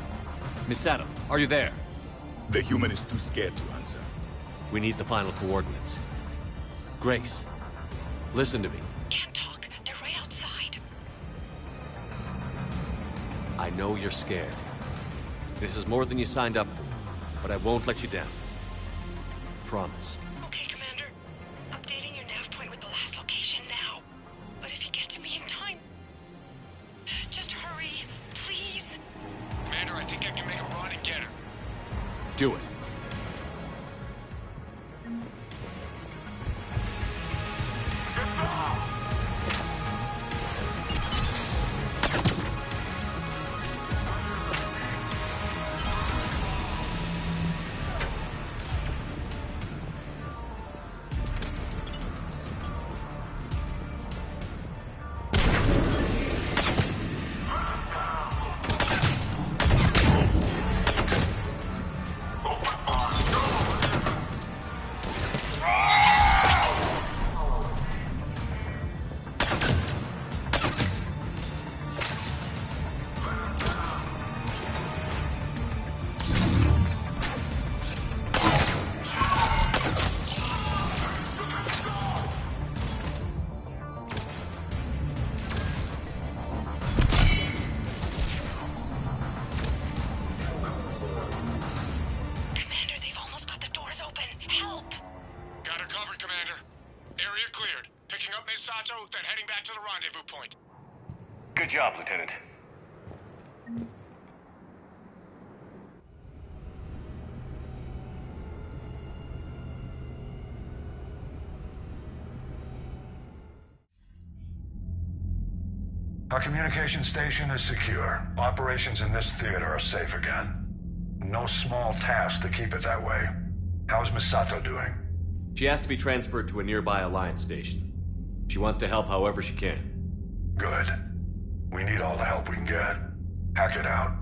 Miss Sato, are you there? The human is too scared to answer. We need the final coordinates. Grace, listen to me. Can't talk. They're right outside. I know you're scared. This is more than you signed up for, but I won't let you down. Promise. Okay, Commander. Updating your nav point with the last location now. But if you get to me in time, just hurry, please. Do it. Then heading back to the rendezvous point. Good job, Lieutenant. Our communication station is secure. Operations in this theater are safe again. No small task to keep it that way. How's Misato doing? She has to be transferred to a nearby Alliance station. She wants to help however she can. Good. We need all the help we can get. Hack it out.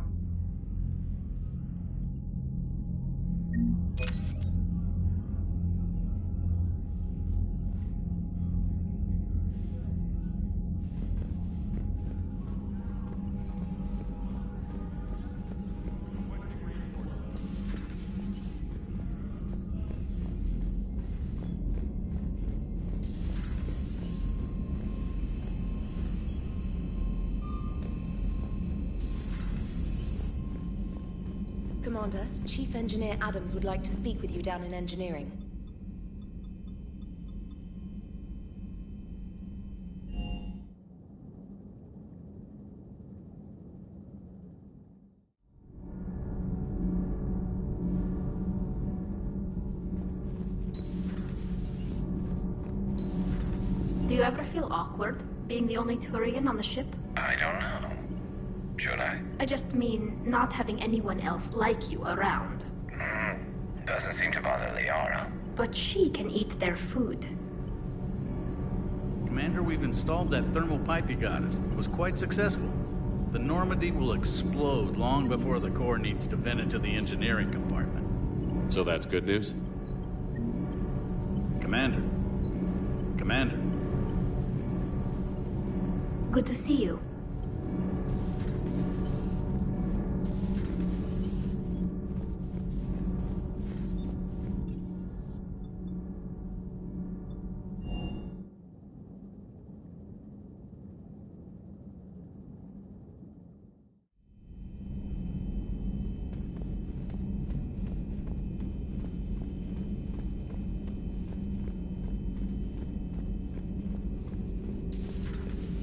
Commander, Chief Engineer Adams would like to speak with you down in engineering. Do you ever feel awkward, being the only Turian on the ship? I don't know. Should I? I just mean not having anyone else like you around. Doesn't seem to bother Liara. But she can eat their food. Commander, we've installed that thermal pipe you got us. It was quite successful. The Normandy will explode long before the core needs to vent into the engineering compartment. So that's good news? Commander. Commander. Good to see you.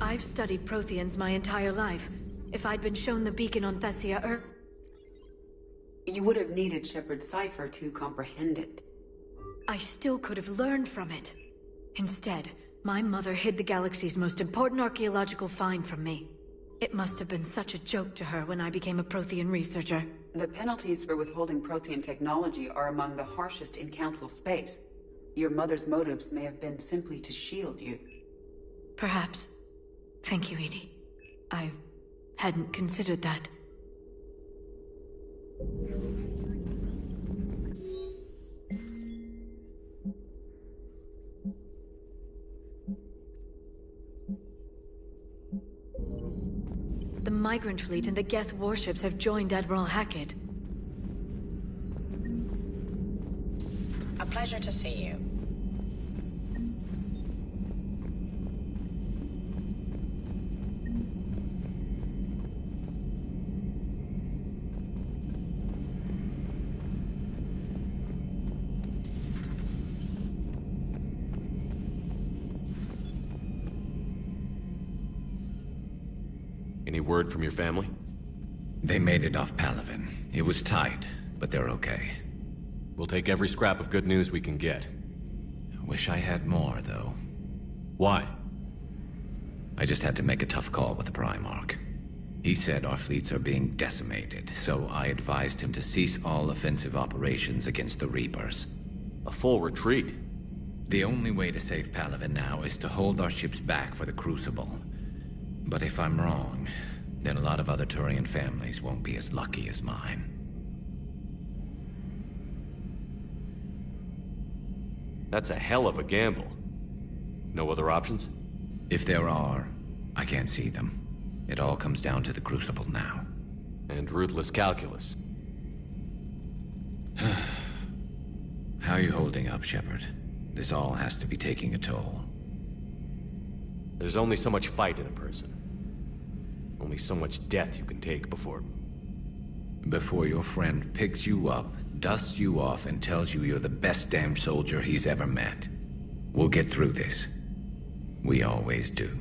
I've studied Protheans my entire life. If I'd been shown the beacon on Thessia, You would have needed Shepard's cipher to comprehend it. I still could have learned from it. Instead, my mother hid the galaxy's most important archaeological find from me. It must have been such a joke to her when I became a Prothean researcher. The penalties for withholding Prothean technology are among the harshest in Council space. Your mother's motives may have been simply to shield you. Perhaps. Thank you, Edie. I hadn't considered that. The Migrant Fleet and the Geth warships have joined Admiral Hackett. A pleasure to see you. Any word from your family? They made it off Palaven. It was tight. but they're okay. We'll take every scrap of good news we can get. Wish I had more, though. Why? I just had to make a tough call with the Primarch. He said our fleets are being decimated, so I advised him to cease all offensive operations against the Reapers. A full retreat? The only way to save Palaven now is to hold our ships back for the Crucible. But if I'm wrong, then a lot of other Turian families won't be as lucky as mine. That's a hell of a gamble. No other options? If there are, I can't see them. It all comes down to the Crucible now. And ruthless calculus. How are you holding up, Shepard? This all has to be taking a toll. There's only so much fight in a person. Only so much death you can take before... Before your friend picks you up, dusts you off, and tells you you're the best damn soldier he's ever met. We'll get through this. We always do.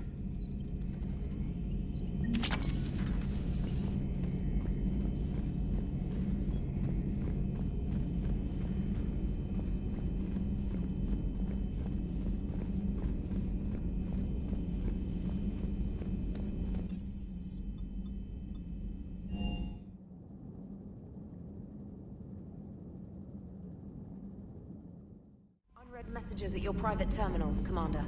Unread messages at your private terminal, Commander.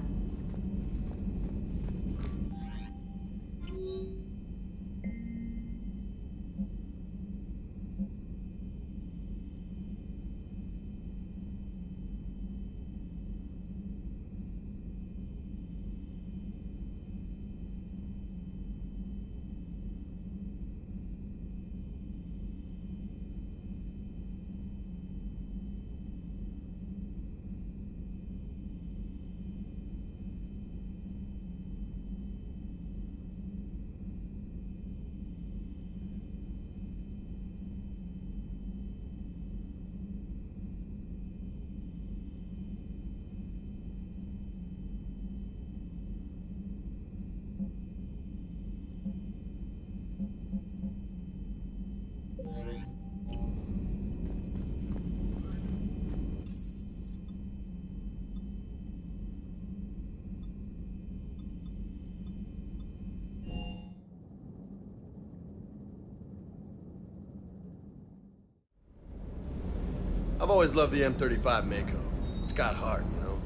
I've always loved the M35 Mako. It's got heart, you know?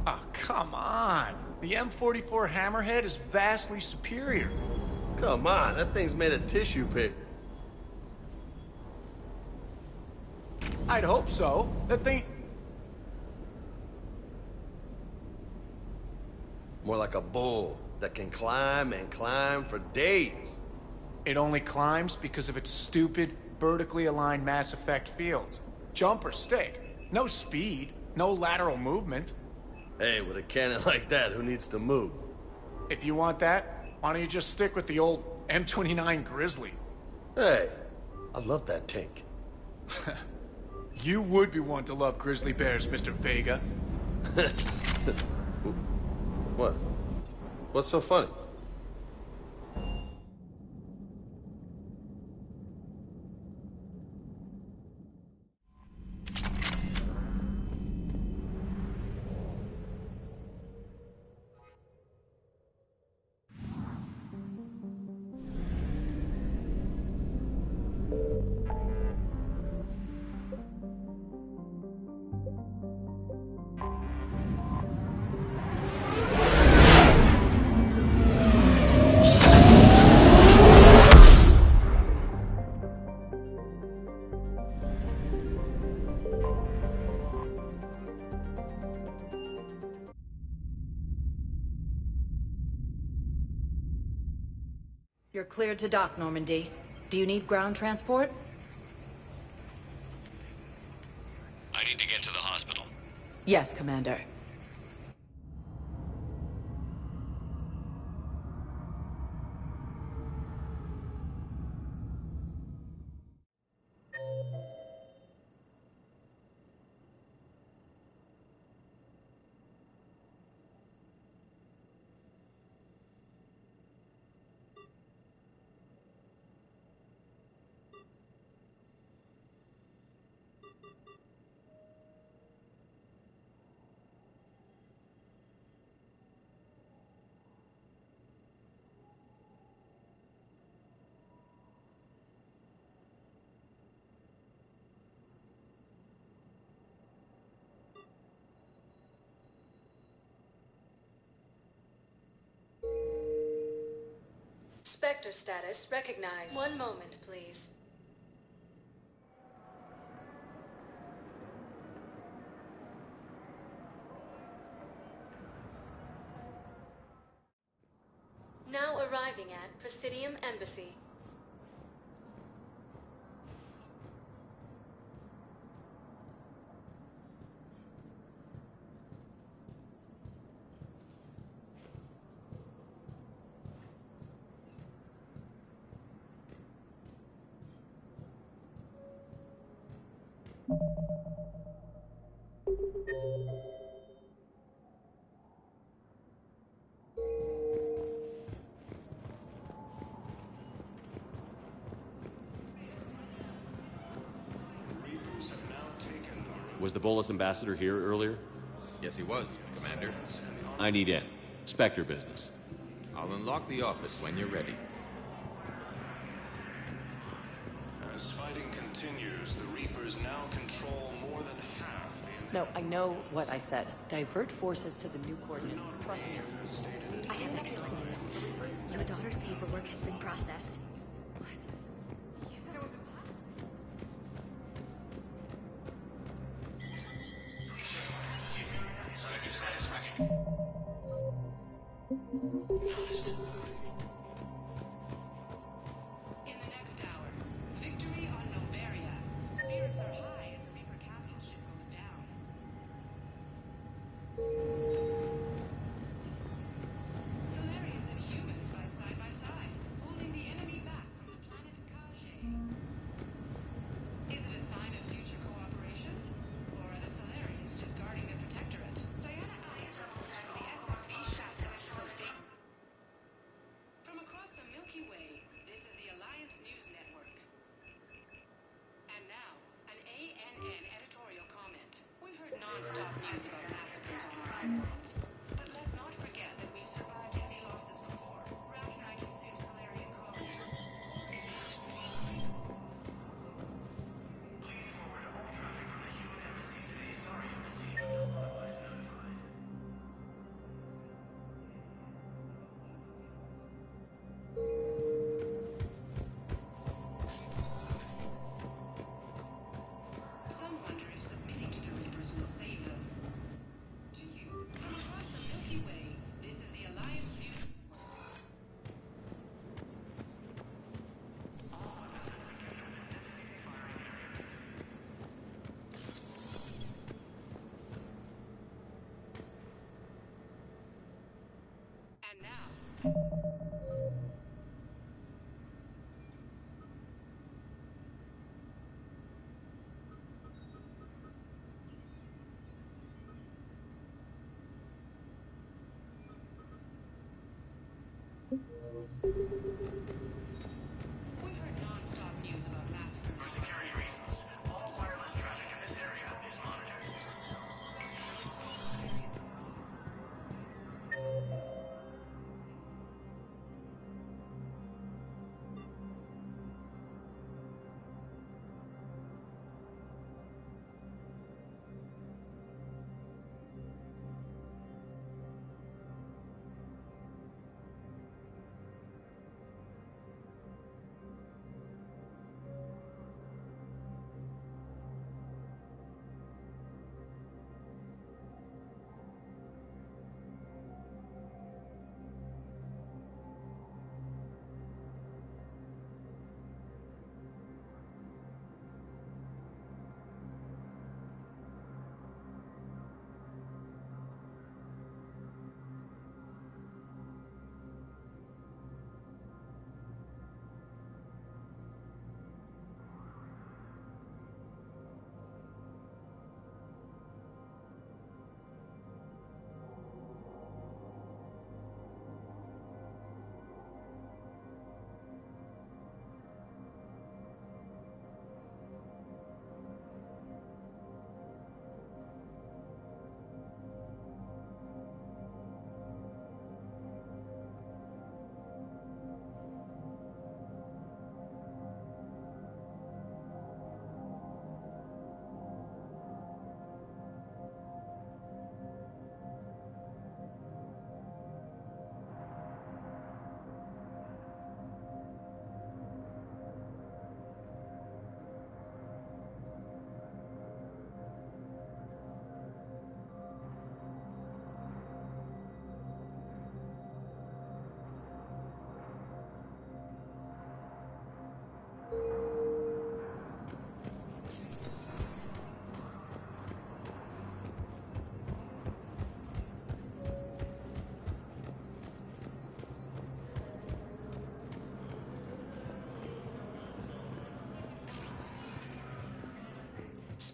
Oh, come on. The M44 Hammerhead is vastly superior. Come on, that thing's made of tissue paper. I'd hope so. That thing... More like a bull that can climb and climb for days. It only climbs because of its stupid, vertically aligned Mass Effect fields. Jump or stick. No speed, no lateral movement. Hey, with a cannon like that, who needs to move? If you want that, why don't you just stick with the old M29 Grizzly? Hey, I love that tank. You would be one to love grizzly bears, Mr. Vega. What? What's so funny? You're cleared to dock, Normandy. Do you need ground transport? I need to get to the hospital. Yes, Commander. Sector status recognized. One moment, please. Now arriving at Presidium Embassy. Was the Volus ambassador here earlier? Yes, he was, Commander. I need in. Spectre business. I'll unlock the office when you're ready. As fighting continues, the Reapers now control more than half the... No, I know what I said. Divert forces to the new coordinates. Trust me. I have excellent news. Your daughter's paperwork has been processed.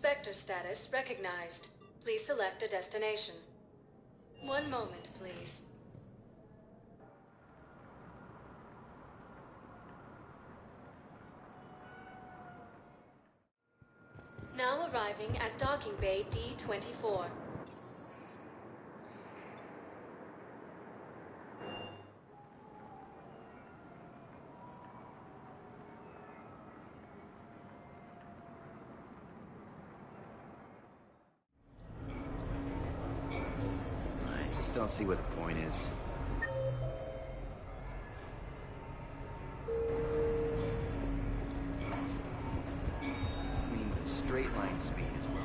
Spectre status recognized. Please select a destination. One moment, please. Now arriving at docking bay D-24. I just don't see what the point is. I mean, straight line speed as well.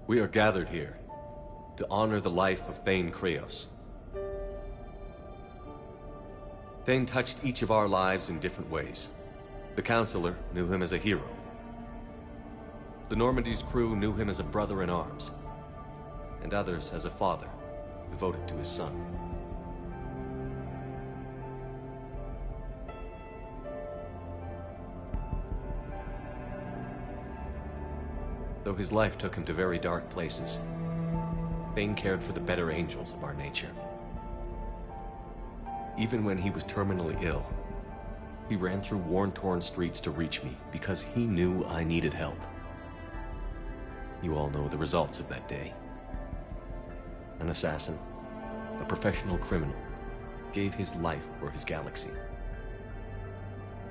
We are gathered here to honor the life of Thane Kreos. Thane touched each of our lives in different ways. The Counselor knew him as a hero. The Normandy's crew knew him as a brother in arms, and others as a father devoted to his son. Though his life took him to very dark places, Thane cared for the better angels of our nature. Even when he was terminally ill, he ran through worn-torn streets to reach me because he knew I needed help. You all know the results of that day. An assassin, a professional criminal, gave his life for his galaxy.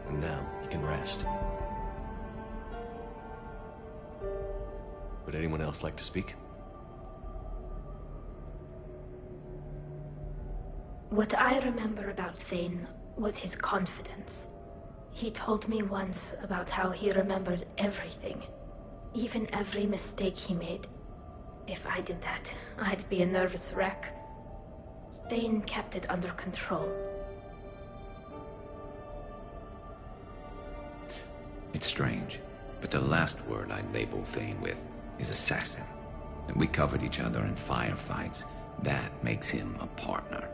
And now he can rest. Would anyone else like to speak? What I remember about Thane was his confidence. He told me once about how he remembered everything, even every mistake he made. If I did that, I'd be a nervous wreck. Thane kept it under control. It's strange, but the last word I'd label Thane with is assassin. And we covered each other in firefights. That makes him a partner.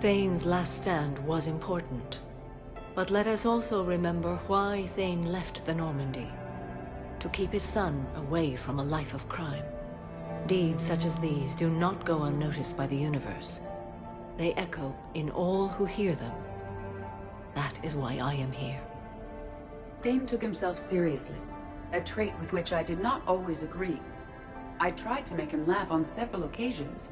Thane's last stand was important. But let us also remember why Thane left the Normandy. To keep his son away from a life of crime. Deeds such as these do not go unnoticed by the universe. They echo in all who hear them. That is why I am here. Thane took himself seriously, a trait with which I did not always agree. I tried to make him laugh on several occasions.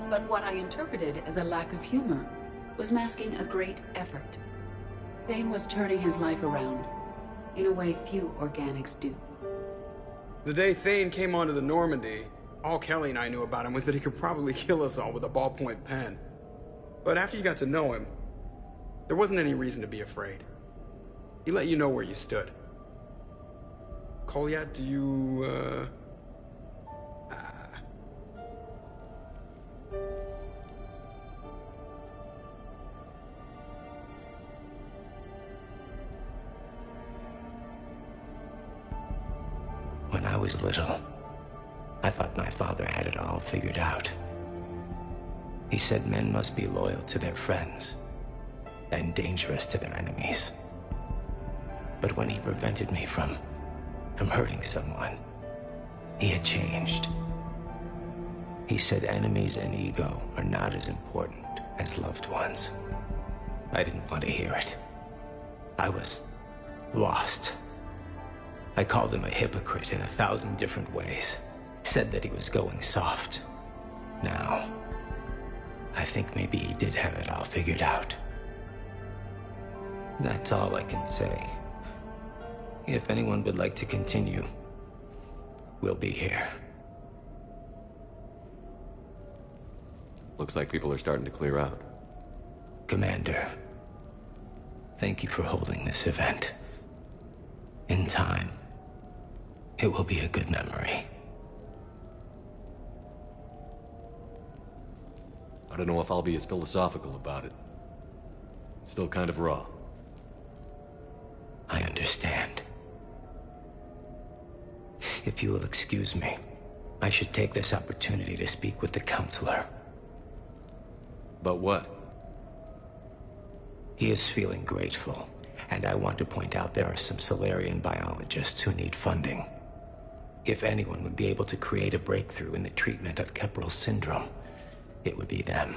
But what I interpreted as a lack of humor was masking a great effort. Thane was turning his life around, in a way few organics do. The day Thane came onto the Normandy, all Kelly and I knew about him was that he could probably kill us all with a ballpoint pen. But after you got to know him, there wasn't any reason to be afraid. He let you know where you stood. Kolyat, do you, When I was little, I thought my father had it all figured out. He said men must be loyal to their friends and dangerous to their enemies. But when he prevented me from hurting someone, he had changed. He said enemies and ego are not as important as loved ones. I didn't want to hear it. I was lost. I called him a hypocrite in 1,000 different ways. Said that he was going soft. Now, I think maybe he did have it all figured out. That's all I can say. If anyone would like to continue, we'll be here. Looks like people are starting to clear out. Commander, thank you for holding this event. In time, it will be a good memory. I don't know if I'll be as philosophical about it. It's still kind of raw. I understand. If you will excuse me, I should take this opportunity to speak with the counselor. About what? He is feeling grateful, and I want to point out there are some Solarian biologists who need funding. If anyone would be able to create a breakthrough in the treatment of Keppel syndrome, it would be them.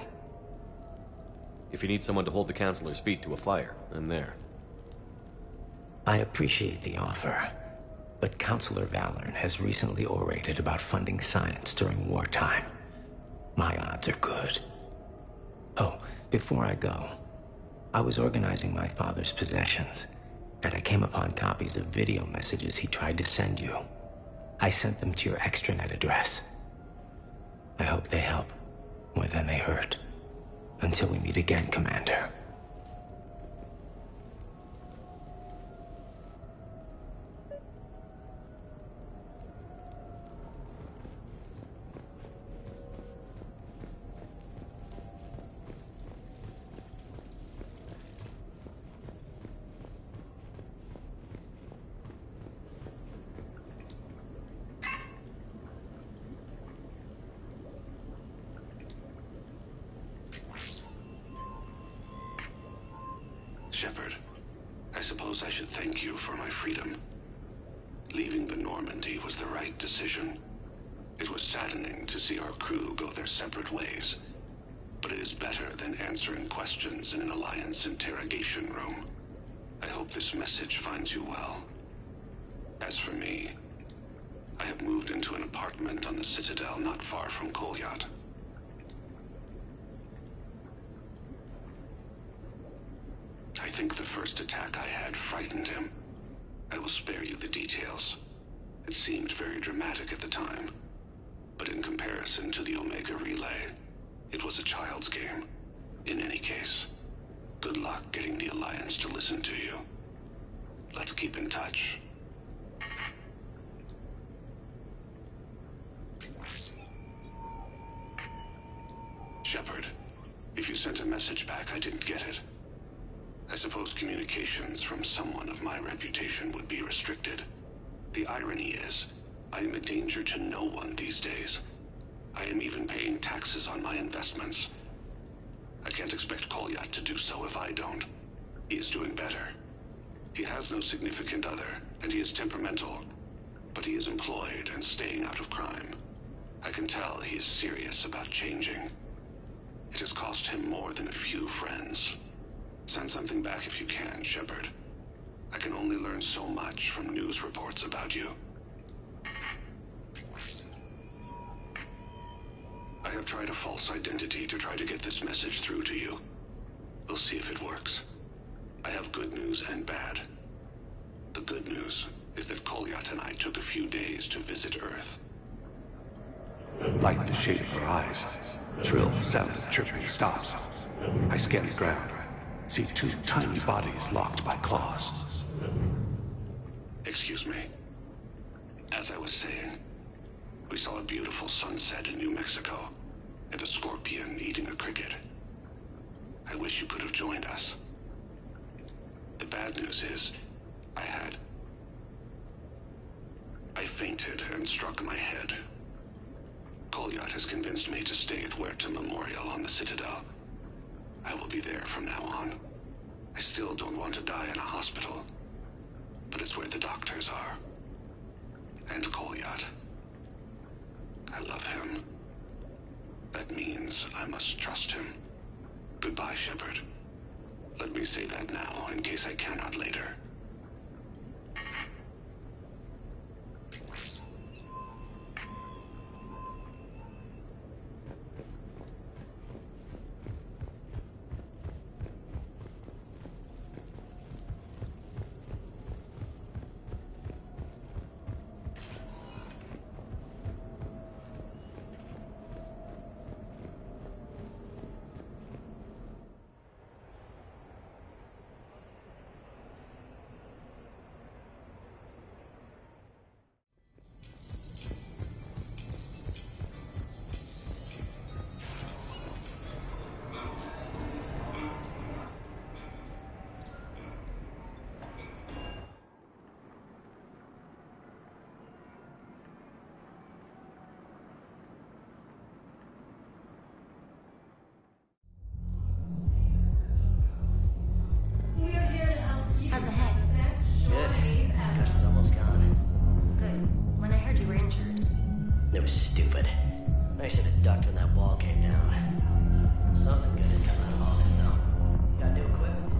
If you need someone to hold the counselor's feet to a fire, I'm there. I appreciate the offer, but Counselor Valorn has recently orated about funding science during wartime. My odds are good. Oh, before I go, I was organizing my father's possessions, and I came upon copies of video messages he tried to send you. I sent them to your extranet address. I hope they help more than they hurt. Until we meet again, Commander. Shepard, I suppose I should thank you for my freedom. Leaving the Normandy was the right decision. It was saddening to see our crew go their separate ways, but it is better than answering questions in an Alliance interrogation room. I hope this message finds you well. As for me, I have moved into an apartment on the Citadel not far from Kolyat. I think the first attack I had frightened him. I will spare you the details. It seemed very dramatic at the time, but in comparison to the Omega Relay, it was a child's game. In any case, good luck getting the Alliance to listen to you. Let's keep in touch. sent a message back, I didn't get it. I suppose communications from someone of my reputation would be restricted. The irony is, I am a danger to no one these days. I am even paying taxes on my investments. I can't expect Kolyat to do so if I don't. He is doing better. He has no significant other, and he is temperamental. But he is employed and staying out of crime. I can tell he is serious about changing. It has cost him more than a few friends. Send something back if you can, Shepard. I can only learn so much from news reports about you. I have tried a false identity to try to get this message through to you. We'll see if it works. I have good news and bad. The good news is that Kolyat and I took a few days to visit Earth. Light the shade of her eyes. Shrill sound of chirping stops. I scan the ground. See two tiny bodies locked by claws. Excuse me. As I was saying, we saw a beautiful sunset in New Mexico, and a scorpion eating a cricket. I wish you could have joined us. The bad news is, I fainted and struck my head. Kolyat has convinced me to stay at Huerta Memorial on the Citadel. I will be there from now on. I still don't want to die in a hospital, but it's where the doctors are. And Kolyat. I love him. That means I must trust him. Goodbye, Shepard. Let me say that now, in case I cannot later. How's the head? Good. Concussion's almost gone. Good. When I heard you were injured. It was stupid. I should have ducked when that wall came down. Something good has come out of all this, though. Got new equipment.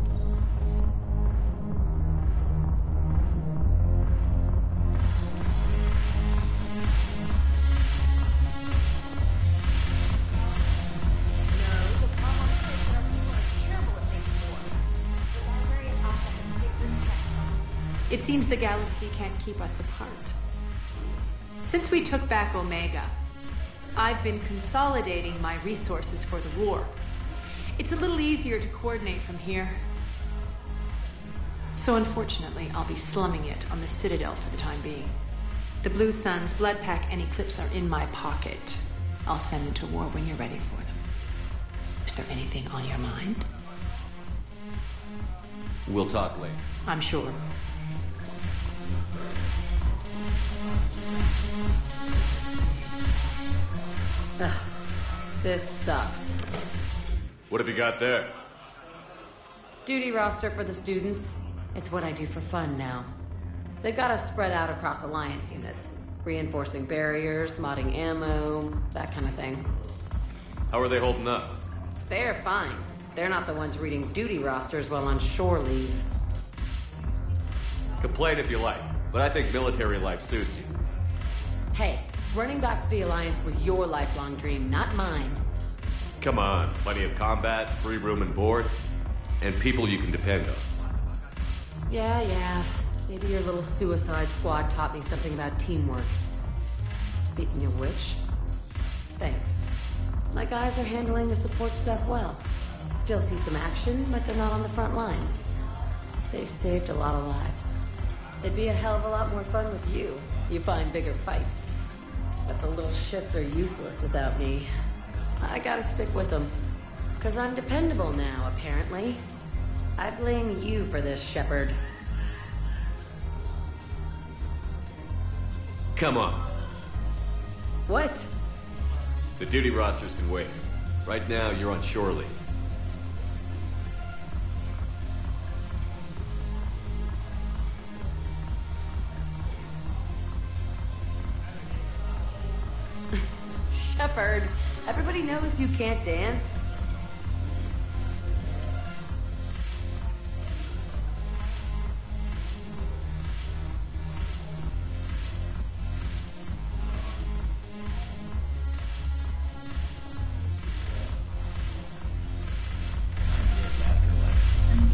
It seems the galaxy can't keep us apart. Since we took back Omega, I've been consolidating my resources for the war. It's a little easier to coordinate from here. So unfortunately, I'll be slumming it on the Citadel for the time being. The Blue Suns, Bloodpack, and Eclipse are in my pocket. I'll send them to war when you're ready for them. Is there anything on your mind? We'll talk later. I'm sure. Ugh, this sucks. What have you got there? Duty roster for the students. It's what I do for fun now. They've got us spread out across Alliance units. Reinforcing barriers, modding ammo, that kind of thing. How are they holding up? They're fine. They're not the ones reading duty rosters while on shore leave. Complain if you like, but I think military life suits you. Hey, running back to the Alliance was your lifelong dream, not mine. Come on, plenty of combat, free room and board, and people you can depend on. Yeah. Maybe your little suicide squad taught me something about teamwork. Speaking of which, thanks. My guys are handling the support stuff well. Still see some action, but they're not on the front lines. They've saved a lot of lives. It'd be a hell of a lot more fun with you. You find bigger fights. But the little shits are useless without me. I gotta stick with them. Because I'm dependable now, apparently. I blame you for this, Shepard. Come on. What? The duty rosters can wait. Right now, you're on shore leave. Shepard, everybody knows you can't dance.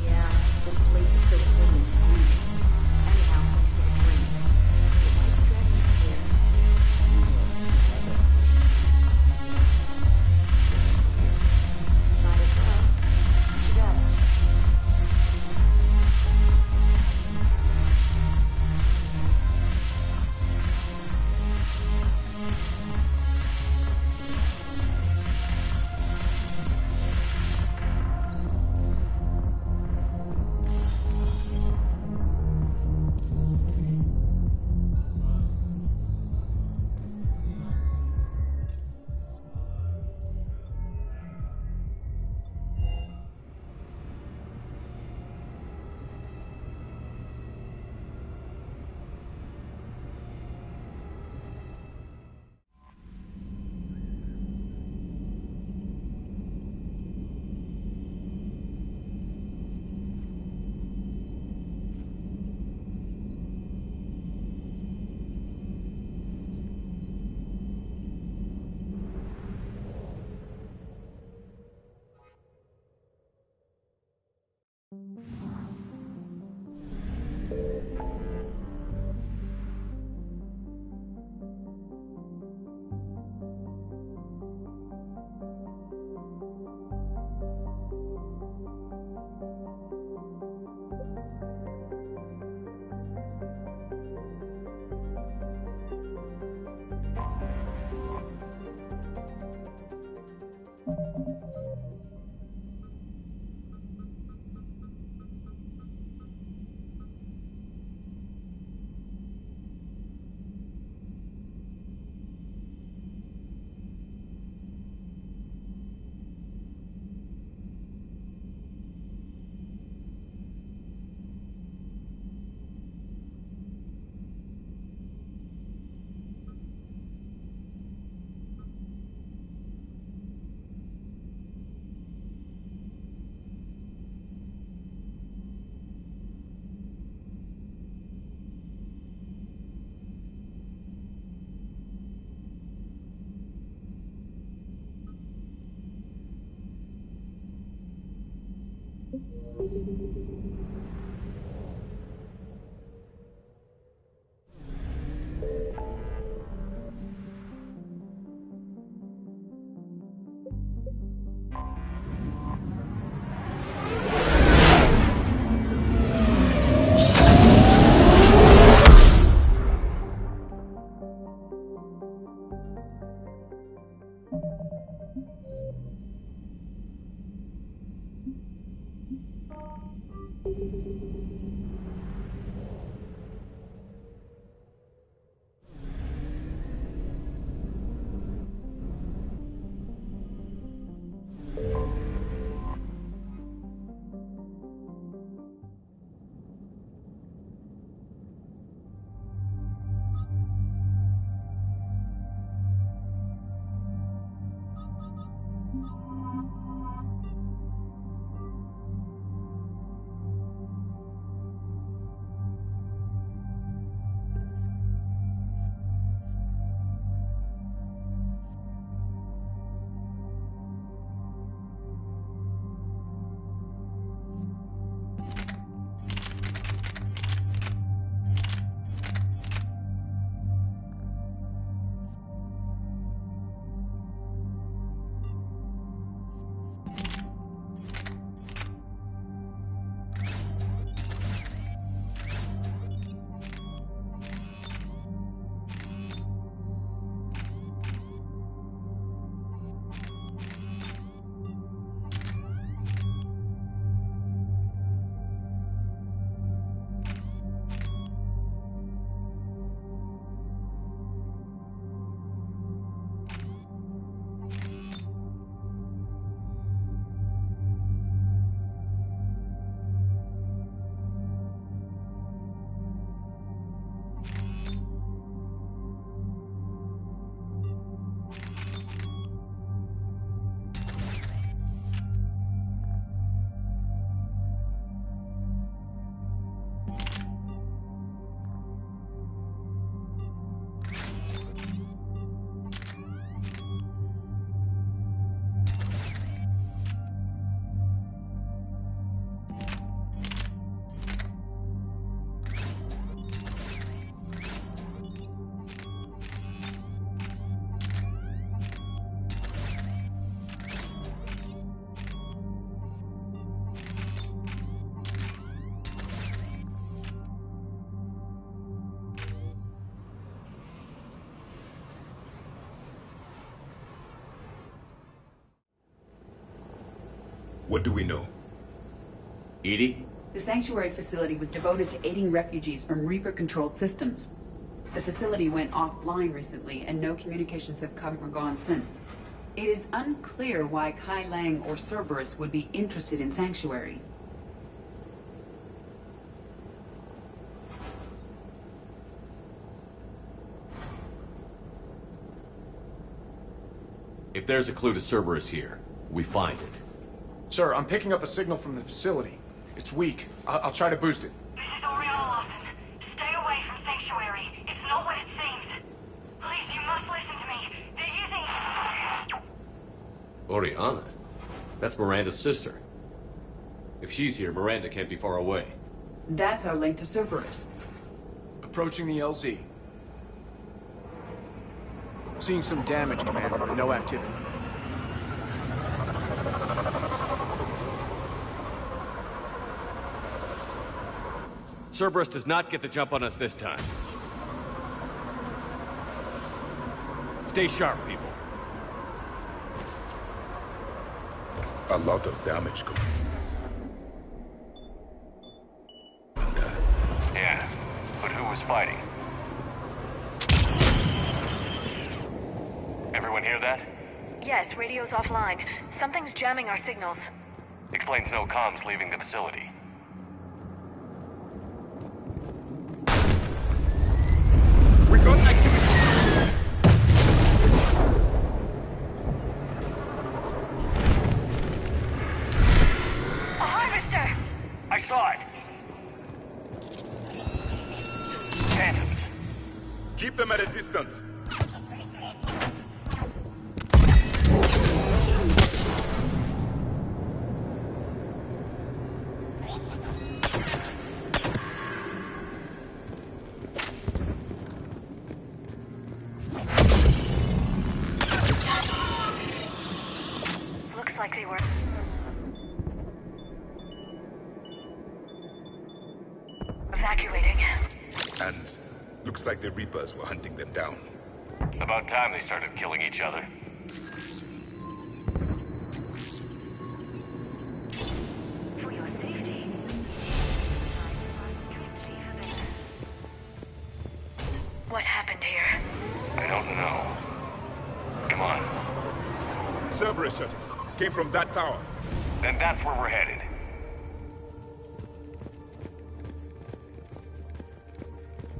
Yeah, this place is so full and squeaks. Anyhow, thanks for a drink. It might be dragging me here. Might as well. What you got? What do we know? Edie? The sanctuary facility was devoted to aiding refugees from Reaper-controlled systems. The facility went offline recently, and no communications have come or gone since. It is unclear why Kai Lang or Cerberus would be interested in Sanctuary. If there's a clue to Cerberus here, we find it. Sir, I'm picking up a signal from the facility. It's weak. I'll try to boost it. This is Oriana Lawson. Stay away from Sanctuary. It's not what it seems. Please, you must listen to me. They're using... Oriana? That's Miranda's sister. If she's here, Miranda can't be far away. That's our link to Cerberus. Approaching the LZ. Seeing some damage, Commander, but no activity. Cerberus does not get the jump on us this time. Stay sharp, people. A lot of damage coming. Yeah, but who was fighting? Everyone hear that? Yes, radio's offline. Something's jamming our signals. Explains no comms leaving the facility. We got activity! A harvester! I saw it! Phantoms. Keep them at a distance. Looks like they were... evacuating. And looks like the Reapers were hunting them down. About time they started killing each other. For your safety. What happened here? I don't know. Come on. Cerberus shuttle came from that tower. Then that's where we're headed.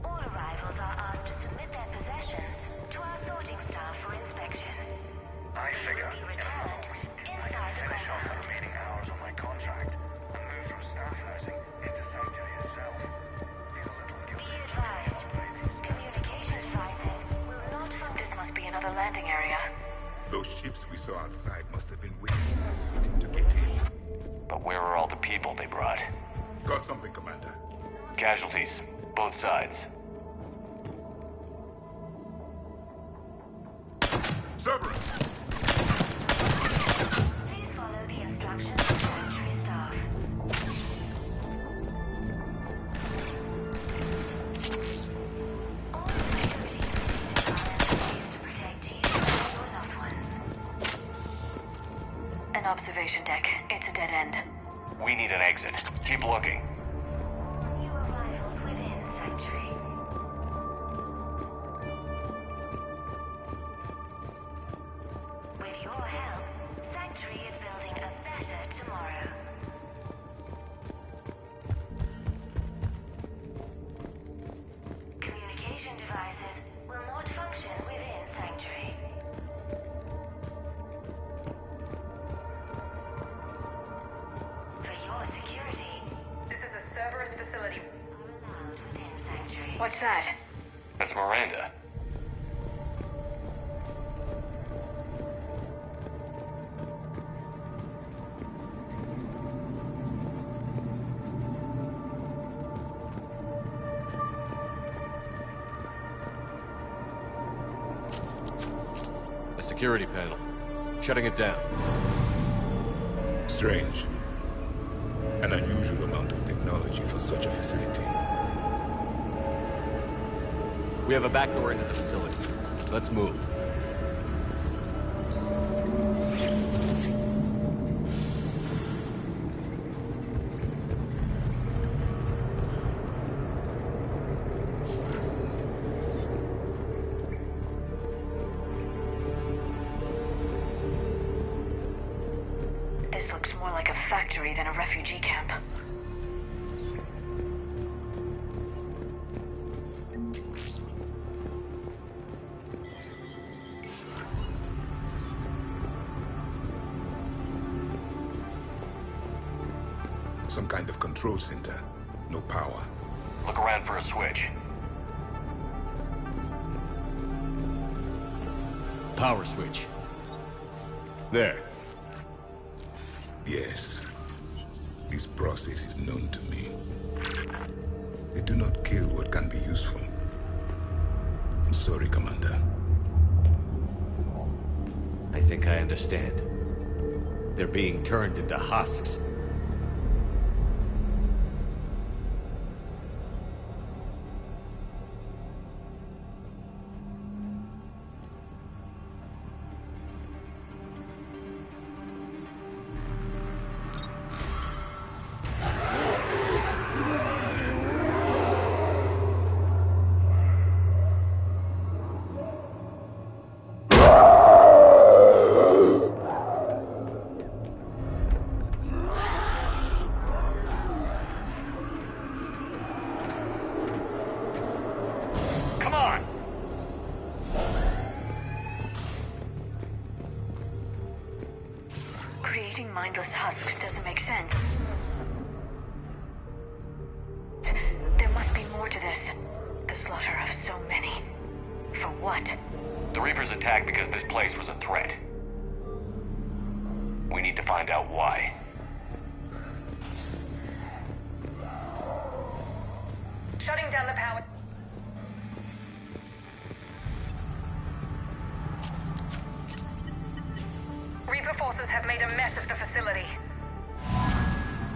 All arrivals are asked to submit their possessions to our sorting staff for inspection. I figure in a month I can finish off the remaining hours on my contract and move from staff housing into Sanctuary itself. Feel a little guilty. Be advised, communication devices will not function. This must be another landing area. Those ships we saw outside must have been waiting to get in. But where are all the people they brought? Got something, Commander. Casualties, both sides. Cerberus! Please follow the instructions of Sanctuary staff. All security is to protect you and your loved ones. An observation deck. It's a dead end. We need an exit. Keep looking. New arrivals within Sanctuary. With your help, Sanctuary is building a better tomorrow. Communication devices will not function within Sanctuary. For your security, This is a Cerberus facility. are allowed within Sanctuary. What's that? That's Miranda. A security panel. Shutting it down. Strange. An unusual amount of technology for such a facility. We have a back door into the facility. Let's move. factory than a refugee camp. Some kind of control center. No power. Look around for a switch. Power switch. There. Yes. This process is known to me. They do not kill what can be useful. I'm sorry, Commander. I think I understand. They're being turned into husks. Creating mindless husks doesn't make sense. There must be more to this. The slaughter of so many. For what? The Reapers attacked because this place was a threat. We need to find out why. Shutting down the power. Reaper forces have made a mess of the facility.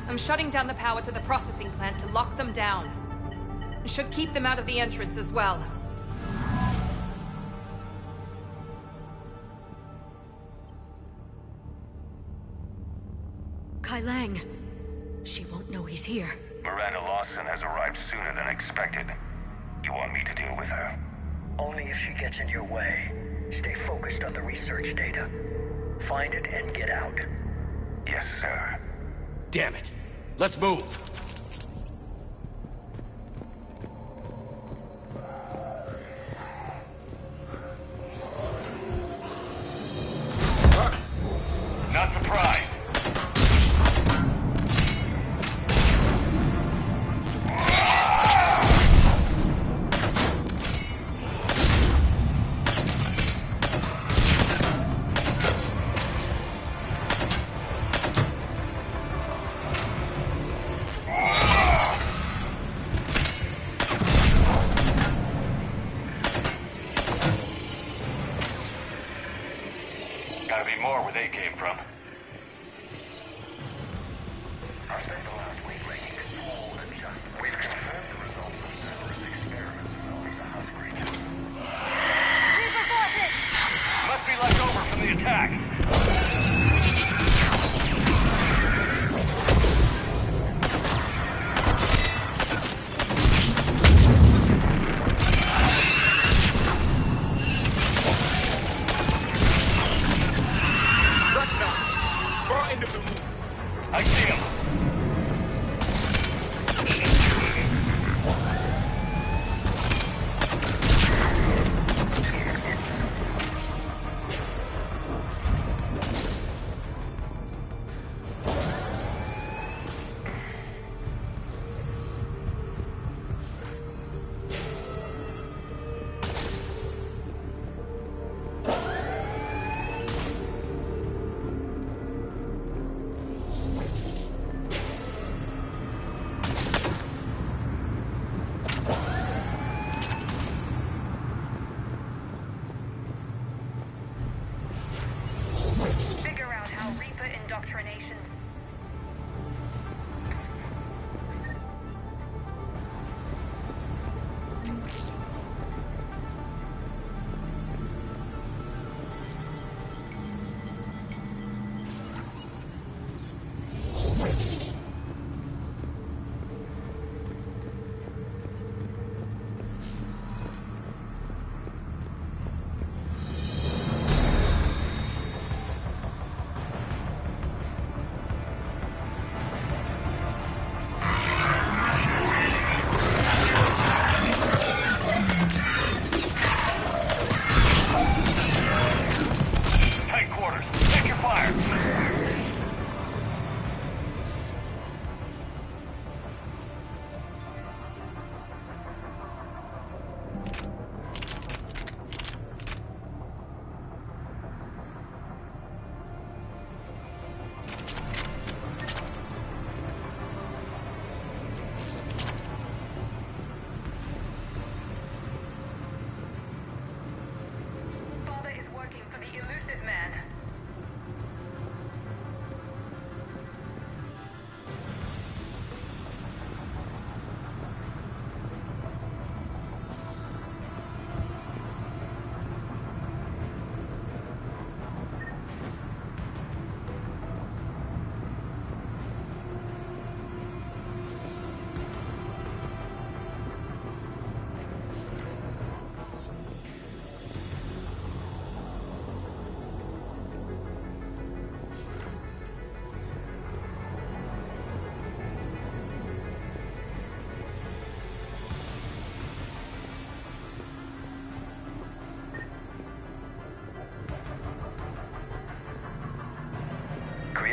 I'm shutting down the power to the processing plant to lock them down. Should keep them out of the entrance as well. Kai Lang. She won't know he's here. Miranda Lawson has arrived sooner than expected. Do you want me to deal with her? Only if she gets in your way. Stay focused on the research data. Find it and get out. Yes, sir. Damn it. Let's move. Not surprised. Gotta be more where they came from. I spent the last week making small adjustments. We've confirmed the results of numerous experiments involving the husk region. Must be left over from the attack.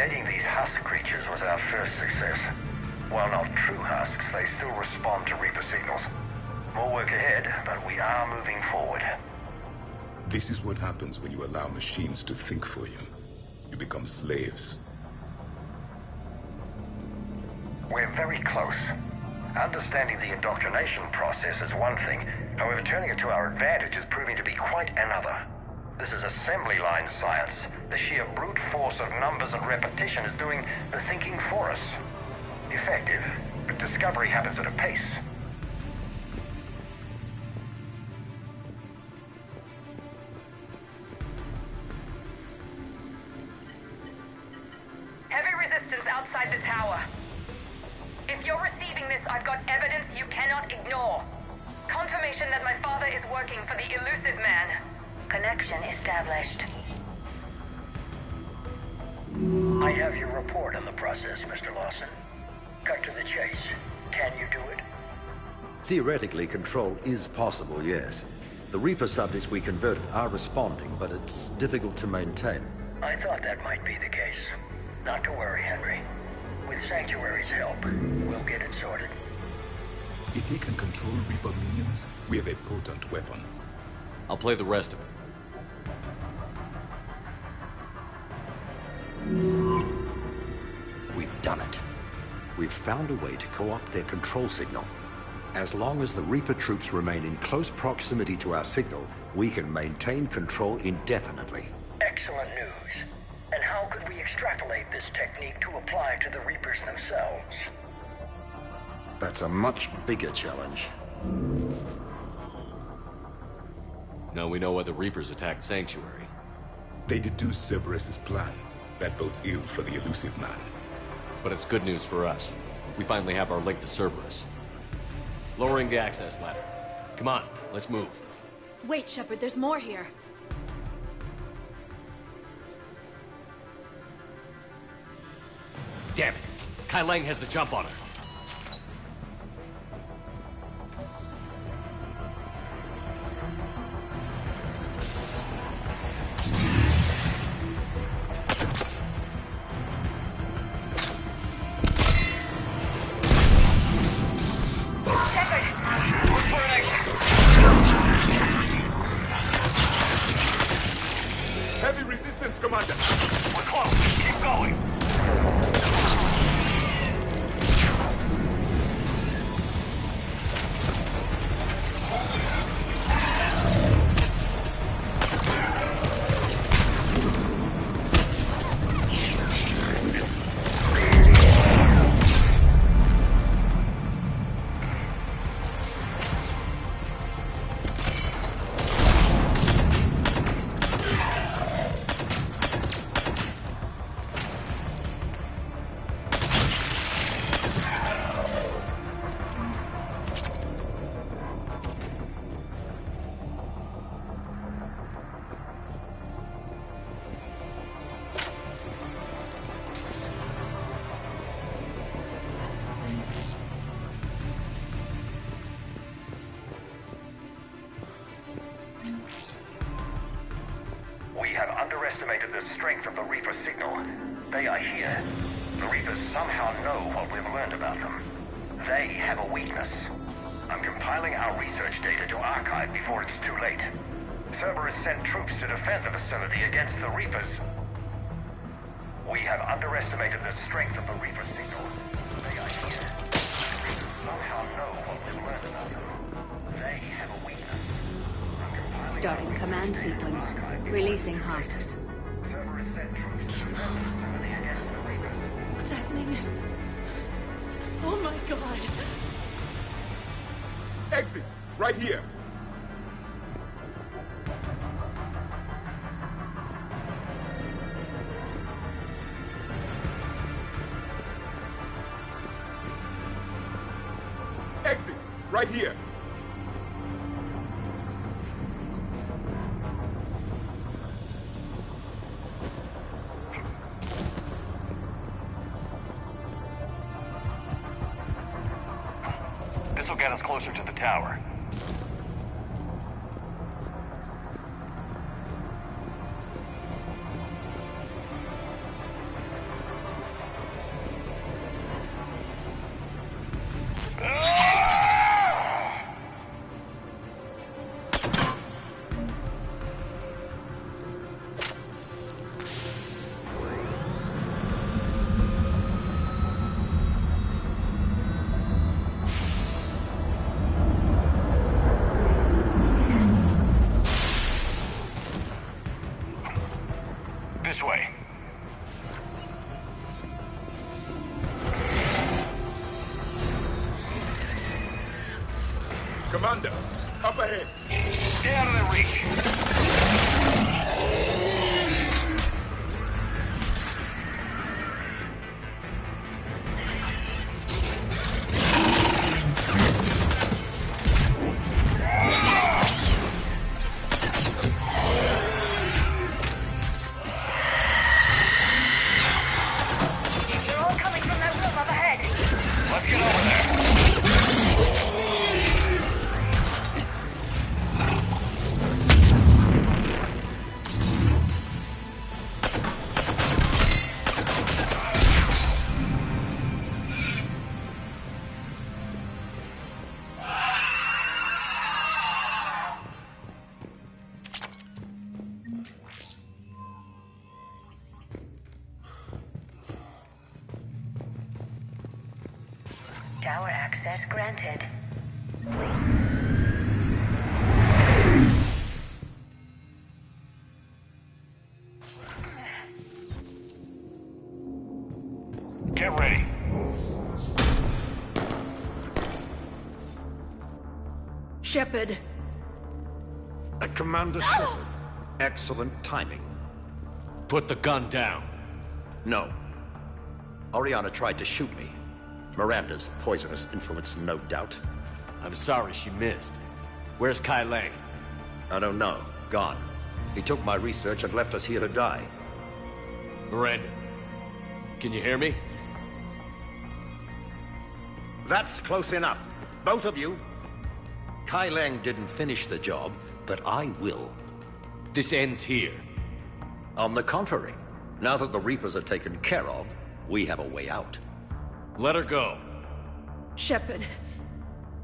Locating these husk creatures was our first success. While not true husks, they still respond to Reaper signals. More work ahead, but we are moving forward. This is what happens when you allow machines to think for you. You become slaves. We're very close. Understanding the indoctrination process is one thing. However, turning it to our advantage is proving to be quite another. This is assembly line science. The sheer brute force of numbers and repetition is doing the thinking for us. Effective, but discovery happens at a pace. Heavy resistance outside the tower. If you're receiving this, I've got evidence you cannot ignore. Confirmation that my father is working for the elusive man. Connection established. I have your report on the process, Mr. Lawson. Cut to the chase. Can you do it? Theoretically, control is possible, yes. The Reaper subjects we converted are responding, but it's difficult to maintain. I thought that might be the case. Not to worry, Henry. With Sanctuary's help, we'll get it sorted. If he can control Reaper minions, we have a potent weapon. I'll play the rest of it. We've done it. We've found a way to co-opt their control signal. As long as the Reaper troops remain in close proximity to our signal, we can maintain control indefinitely. Excellent news. And how could we extrapolate this technique to apply to the Reapers themselves? That's a much bigger challenge. Now we know why the Reapers attacked Sanctuary. They deduced Cerberus's plan. That bodes ill for the elusive man. But it's good news for us. We finally have our link to Cerberus. Lowering the access ladder. Come on, let's move. Wait, Shepard, there's more here. Damn it! Kai Lang has the jump on her. Heavy resistance, Commander! We're close. Keep going. We have underestimated the strength of the Reaper signal. They are here. The Reapers somehow know what we've learned about them. They have a weakness. I'm compiling our research data to archive before it's too late. Cerberus sent troops to defend the facility against the Reapers. We have underestimated the strength of the Reaper signal. They are here. The Reapers somehow know what we've learned about them. They have a weakness. Starting command sequence. Releasing husks. What's happening? Oh my god. Exit! Right here! Exit! Right here! This will get us closer to the tower. Commander, up ahead. Stay out of their reach. Tower access granted. Get ready. Shepard. Commander Shepard. Excellent timing. Put the gun down. No. Oriana tried to shoot me. Miranda's poisonous influence, no doubt. I'm sorry she missed. Where's Kai Lang? I don't know. Gone. He took my research and left us here to die. Miranda, can you hear me? That's close enough. Both of you. Kai Lang didn't finish the job, but I will. This ends here. On the contrary, now that the Reapers are taken care of, we have a way out. Let her go. Shepard,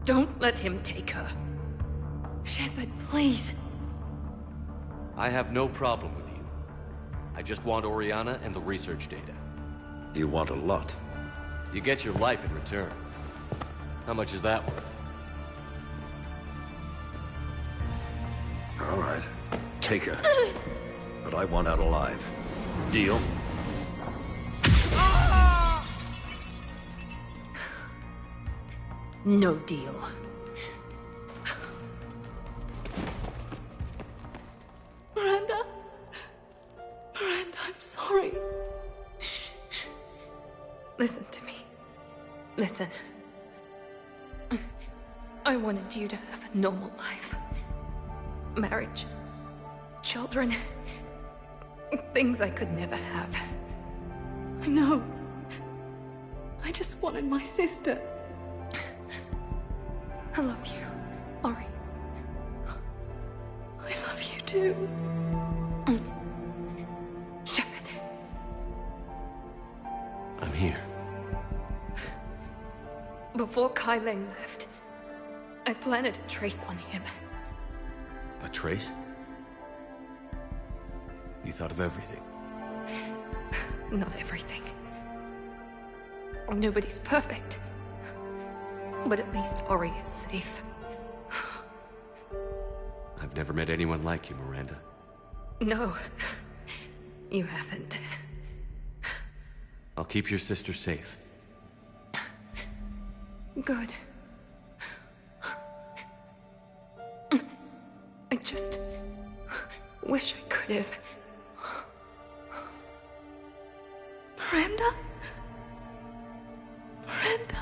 don't let him take her. Shepard, please. I have no problem with you. I just want Oriana and the research data. You want a lot. You get your life in return. How much is that worth? All right. Take her. But I want out alive. Deal? No deal. Miranda? Miranda, I'm sorry. Shh. Listen to me. Listen. I wanted you to have a normal life. Marriage. Children. Things I could never have. I know. I just wanted my sister. I love you, Ori. I love you too. Shepard. I'm here. Before Kai Lang left, I planted a trace on him. A trace? You thought of everything. Not everything. Nobody's perfect. But at least Ori is safe. I've never met anyone like you, Miranda. No, you haven't. I'll keep your sister safe. Good. I just wish I could have. Miranda? Miranda?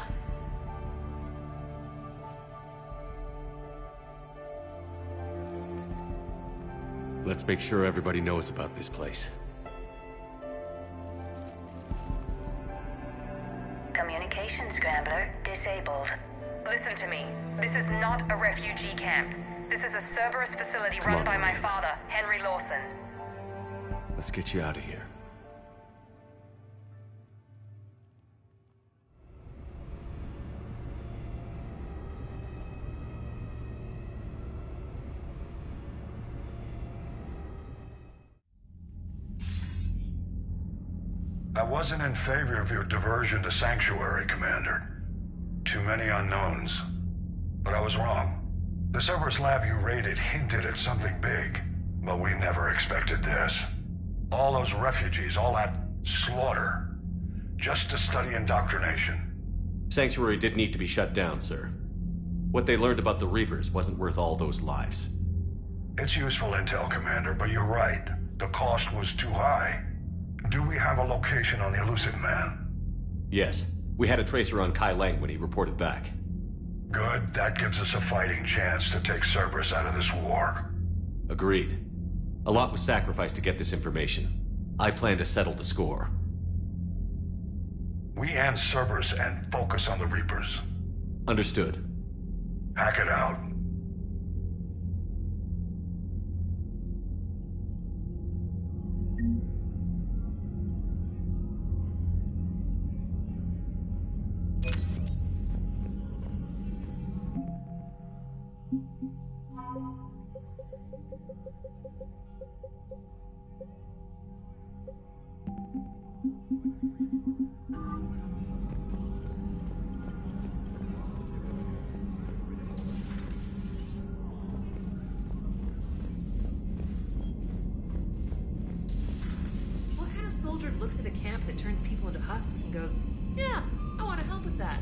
Let's make sure everybody knows about this place. Communication scrambler disabled. Listen to me. This is not a refugee camp. This is a Cerberus facility run by my father, Henry Lawson. Let's get you out of here. I wasn't in favor of your diversion to Sanctuary, Commander. Too many unknowns. But I was wrong. The Cerberus lab you raided hinted at something big, but we never expected this. All those refugees, all that slaughter, just to study indoctrination. Sanctuary did need to be shut down, sir. What they learned about the Reapers wasn't worth all those lives. It's useful intel, Commander, but you're right. The cost was too high. Do we have a location on the elusive man? Yes. We had a tracer on Kai Lang when he reported back. Good. That gives us a fighting chance to take Cerberus out of this war. Agreed. A lot was sacrificed to get this information. I plan to settle the score. We end Cerberus and focus on the Reapers. Understood. Hack it out. What kind of soldier looks at a camp that turns people into husks and goes, yeah, I want to help with that?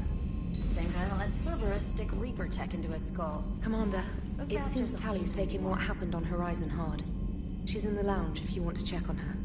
Same guy that let Cerberus stick Reaper tech into his skull. Commander, Those it bastards seems are Tally's fucking taking what happened on Horizon hard. She's in the lounge if you want to check on her.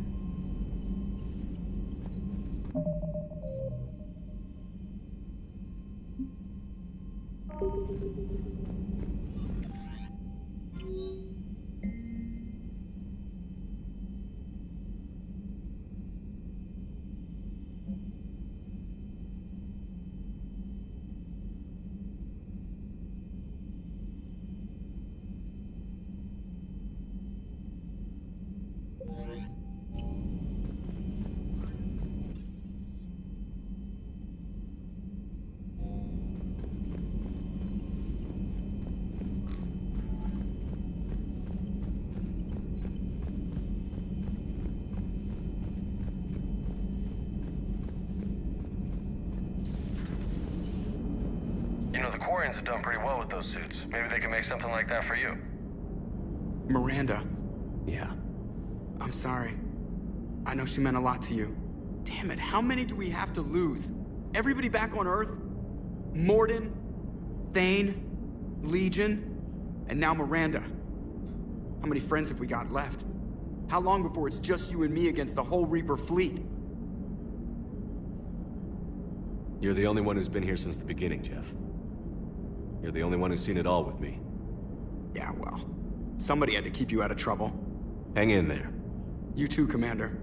You know, the Quarians have done pretty well with those suits. Maybe they can make something like that for you. Miranda. Yeah. I'm sorry. I know she meant a lot to you. Damn it, how many do we have to lose? Everybody back on Earth? Morden? Thane? Legion? And now Miranda. How many friends have we got left? How long before it's just you and me against the whole Reaper fleet? You're the only one who's been here since the beginning, Jeff. You're the only one who's seen it all with me. Yeah, well, somebody had to keep you out of trouble. Hang in there. You too, Commander.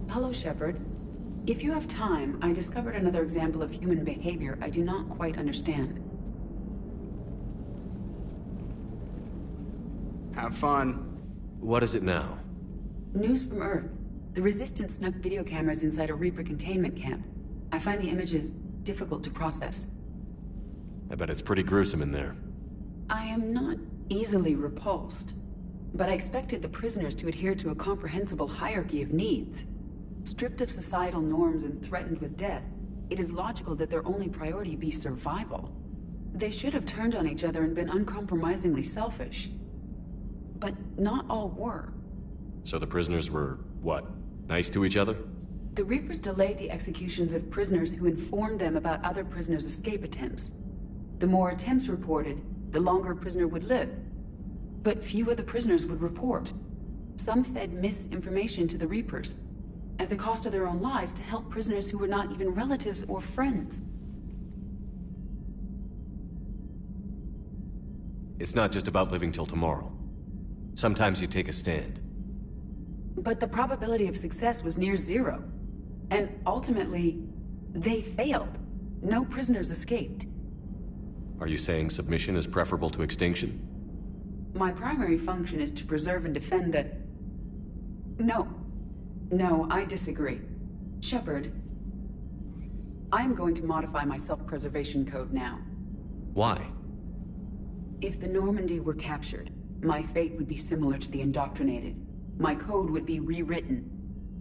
Hello, Shepard. If you have time, I discovered another example of human behavior I do not quite understand. Have fun. What is it now? News from Earth. The Resistance snuck video cameras inside a Reaper containment camp. I find the images difficult to process. I bet it's pretty gruesome in there. I am not easily repulsed, but I expected the prisoners to adhere to a comprehensible hierarchy of needs. Stripped of societal norms and threatened with death, it is logical that their only priority be survival. They should have turned on each other and been uncompromisingly selfish. But not all were. So the prisoners were, what, nice to each other? The Reapers delayed the executions of prisoners who informed them about other prisoners' escape attempts. The more attempts reported, the longer a prisoner would live. But few of the prisoners would report. Some fed misinformation to the Reapers, at the cost of their own lives, to help prisoners who were not even relatives or friends. It's not just about living till tomorrow. Sometimes you take a stand. But the probability of success was near zero. And ultimately, they failed. No prisoners escaped. Are you saying submission is preferable to extinction? My primary function is to preserve and defend the... No. No, I disagree. Shepard, I'm going to modify my self-preservation code now. Why? If the Normandy were captured, my fate would be similar to the indoctrinated. My code would be rewritten.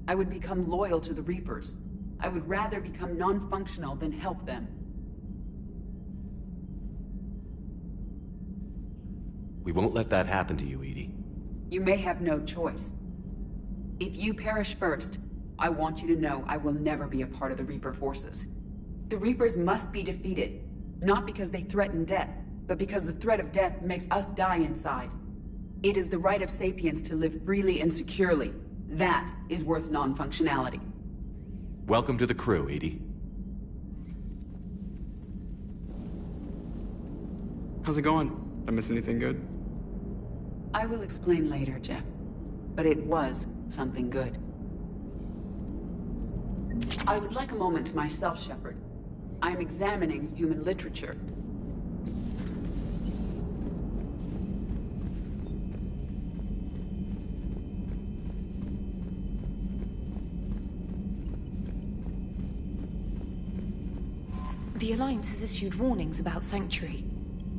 I would become loyal to the Reapers. I would rather become non-functional than help them. We won't let that happen to you, Edie. You may have no choice. If you perish first, I want you to know I will never be a part of the Reaper forces. The Reapers must be defeated. Not because they threaten death, but because the threat of death makes us die inside. It is the right of sapiens to live freely and securely. That is worth non-functionality. Welcome to the crew, Edie. How's it going? Did I miss anything good? I will explain later, Jeff. But it was something good. I would like a moment to myself, Shepard. I am examining human literature. The Alliance has issued warnings about Sanctuary.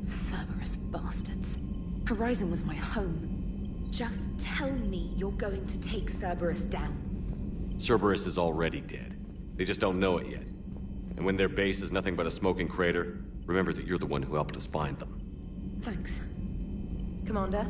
Cerberus bastards. Horizon was my home. Just tell me you're going to take Cerberus down. Cerberus is already dead. They just don't know it yet. And when their base is nothing but a smoking crater, remember that you're the one who helped us find them. Thanks. Commander?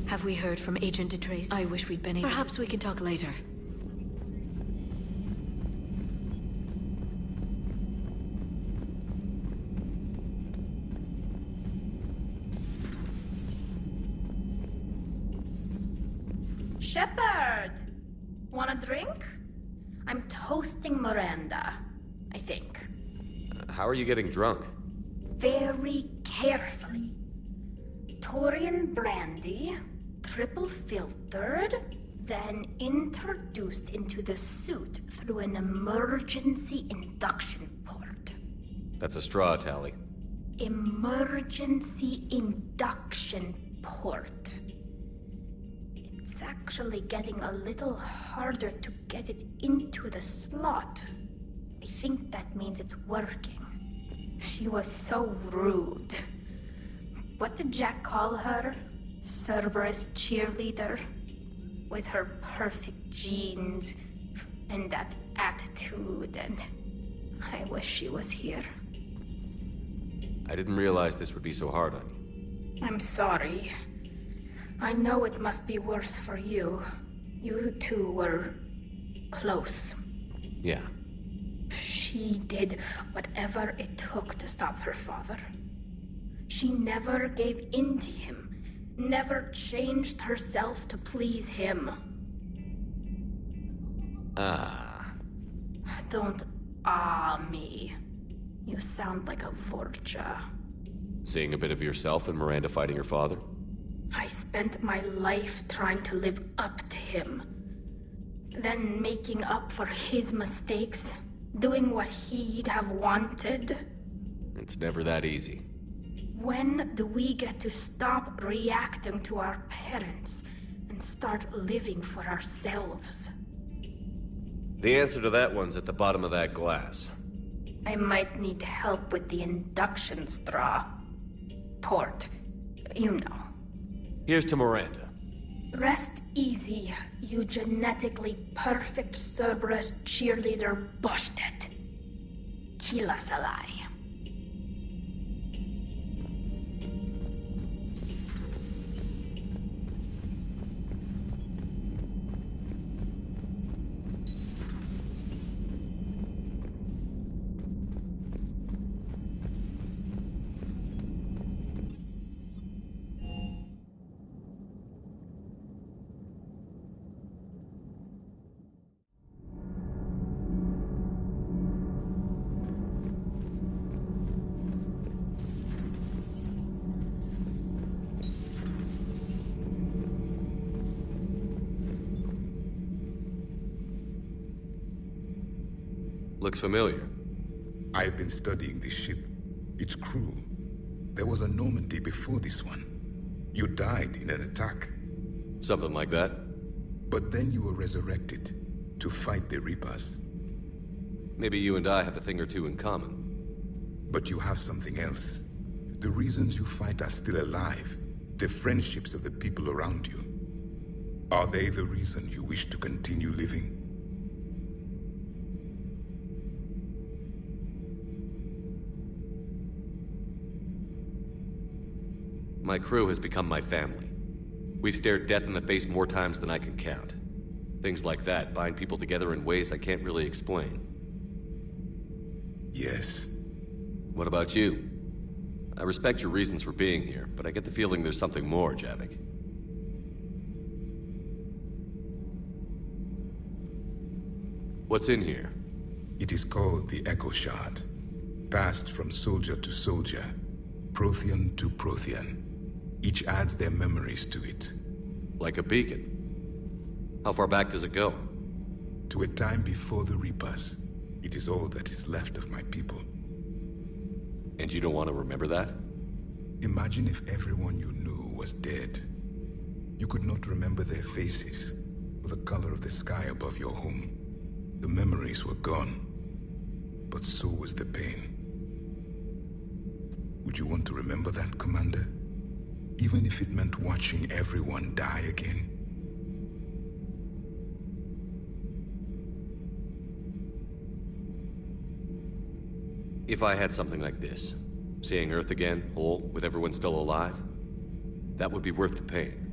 Have we heard from Agent DeTrace? I wish we'd been able Perhaps we can talk later. Shepard! Want a drink? I'm toasting Miranda, I think. How are you getting drunk? Very carefully. Torian brandy, triple filtered, then introduced into the suit through an emergency induction port. That's a straw, Tally. Emergency induction port. It's actually getting a little harder to get it into the slot. I think that means it's working. She was so rude. What did Jack call her? Cerberus cheerleader? With her perfect genes and that attitude, and I wish she was here. I didn't realize this would be so hard on you. I'm sorry. I know it must be worse for you. You two were close. Yeah. She did whatever it took to stop her father. She never gave in to him, never changed herself to please him. Don't me. You sound like a Vorcha. Seeing a bit of yourself in Miranda fighting her father? I spent my life trying to live up to him. Then making up for his mistakes, doing what he'd have wanted. It's never that easy. When do we get to stop reacting to our parents and start living for ourselves? The answer to that one's at the bottom of that glass. I might need help with the induction straw. Port. You know. Here's to Miranda. Rest easy, you genetically perfect Cerberus cheerleader Boschdet. Kila Salai. Looks familiar. I've been studying this ship, its crew. There was a Normandy before this one. You died in an attack. Something like that. But then you were resurrected to fight the Reapers. Maybe you and I have a thing or two in common. But you have something else. The reasons you fight are still alive. The friendships of the people around you. Are they the reason you wish to continue living? My crew has become my family. We've stared death in the face more times than I can count. Things like that bind people together in ways I can't really explain. Yes. What about you? I respect your reasons for being here, but I get the feeling there's something more, Javik. What's in here? It is called the Echo Shard. Passed from soldier to soldier, Prothean to Prothean. Each adds their memories to it. Like a beacon? How far back does it go? To a time before the Reapers. It is all that is left of my people. And you don't want to remember that? Imagine if everyone you knew was dead. You could not remember their faces, or the color of the sky above your home. The memories were gone, but so was the pain. Would you want to remember that, Commander? Even if it meant watching everyone die again? If I had something like this, seeing Earth again, whole, with everyone still alive, that would be worth the pain.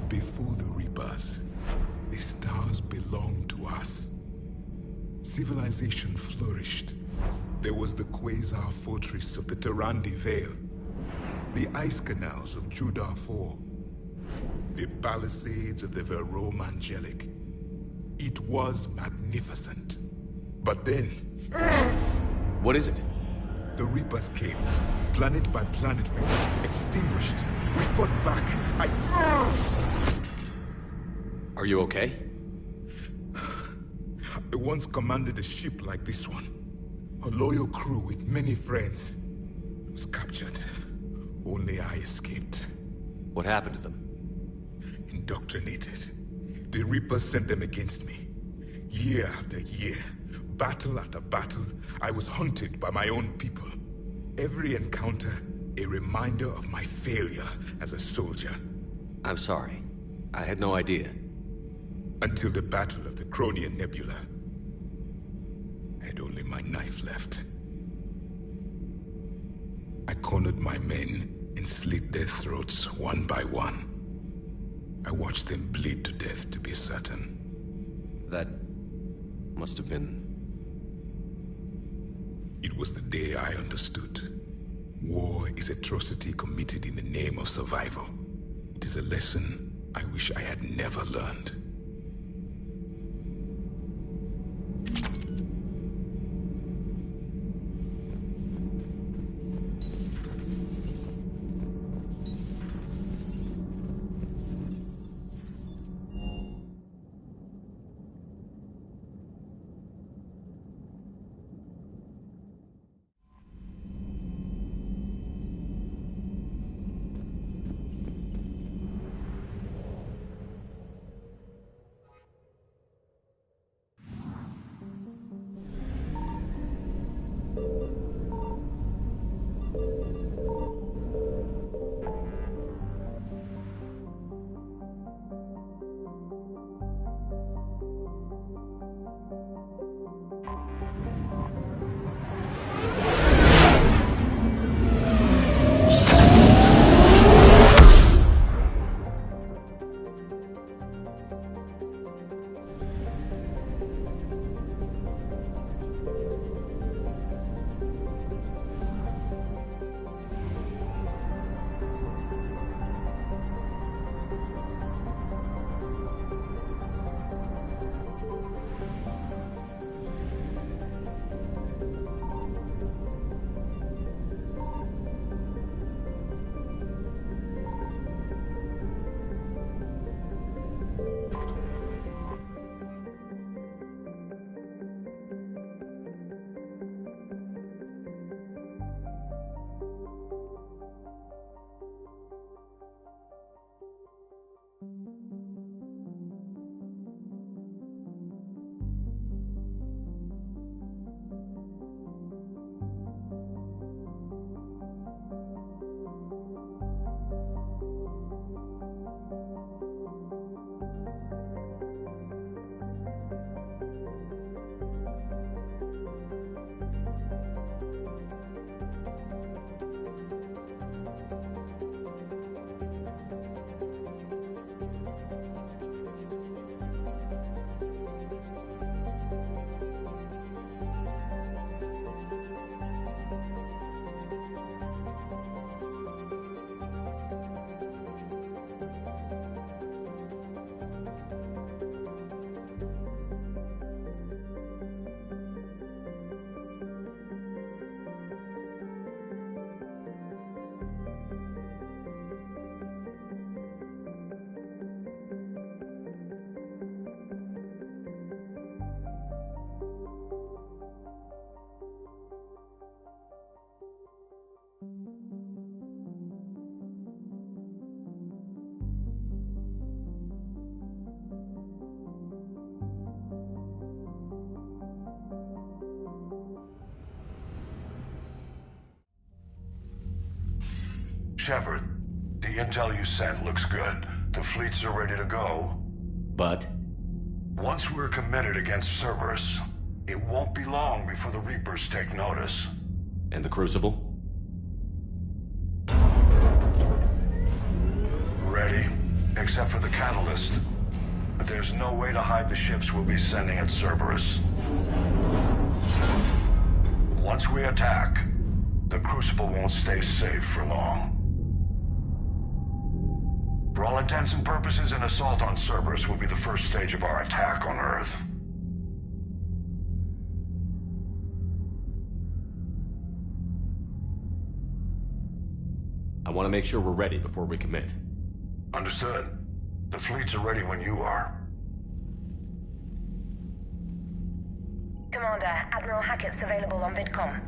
Before the Reapers, the stars belonged to us. Civilization flourished. There was the Quasar Fortress of the Tarandi Vale, the ice canals of Judar IV, the palisades of the Verome Angelic. It was magnificent. But then... What is it? The Reapers came. Planet by planet, we were extinguished. We fought back. Are you okay? I once commanded a ship like this one. A loyal crew with many friends. Was captured. Only I escaped. What happened to them? Indoctrinated. The Reapers sent them against me. Year after year, battle after battle, I was hunted by my own people. Every encounter, a reminder of my failure as a soldier. I'm sorry. I had no idea. Until the Battle of the Cronian Nebula. I had only my knife left. I cornered my men and slit their throats one by one. I watched them bleed to death to be certain. That must have been... It was the day I understood. War is atrocity committed in the name of survival. It is a lesson I wish I had never learned. Shepard, the intel you sent looks good. The fleets are ready to go. But? Once we're committed against Cerberus, it won't be long before the Reapers take notice. And the Crucible? Ready, except for the catalyst. But there's no way to hide the ships we'll be sending at Cerberus. Once we attack, the Crucible won't stay safe for long. For all intents and purposes, an assault on Cerberus will be the first stage of our attack on Earth. I want to make sure we're ready before we commit. Understood. The fleets are ready when you are. Commander, Admiral Hackett's available on VidCom.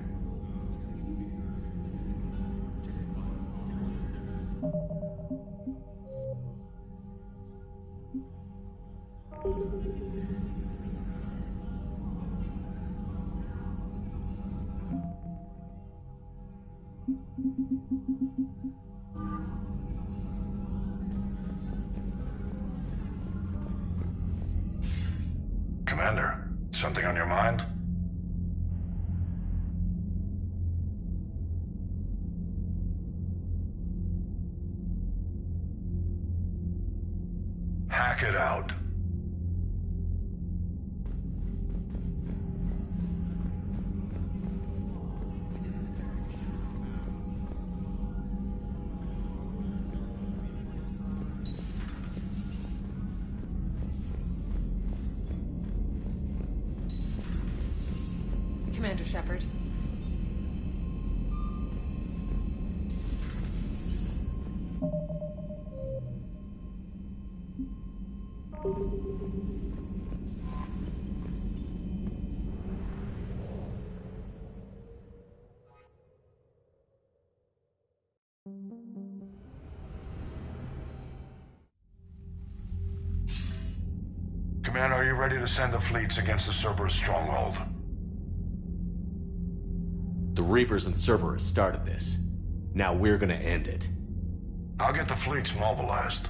Commander, something on your mind? Hack it out. Commander Shepard. Commander, are you ready to send the fleets against the Cerberus stronghold? The Reapers and Cerberus started this. Now we're gonna end it. I'll get the fleets mobilized.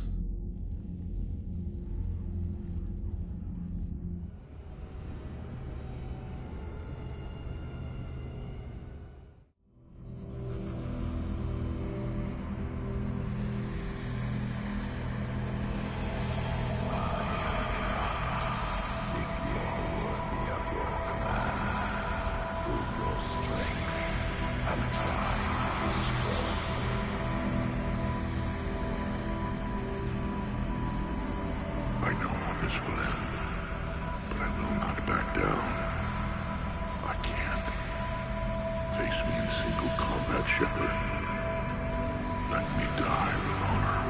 I know how this will end, but I will not back down. I can't. Face me in single combat, Shepard. Let me die with honor.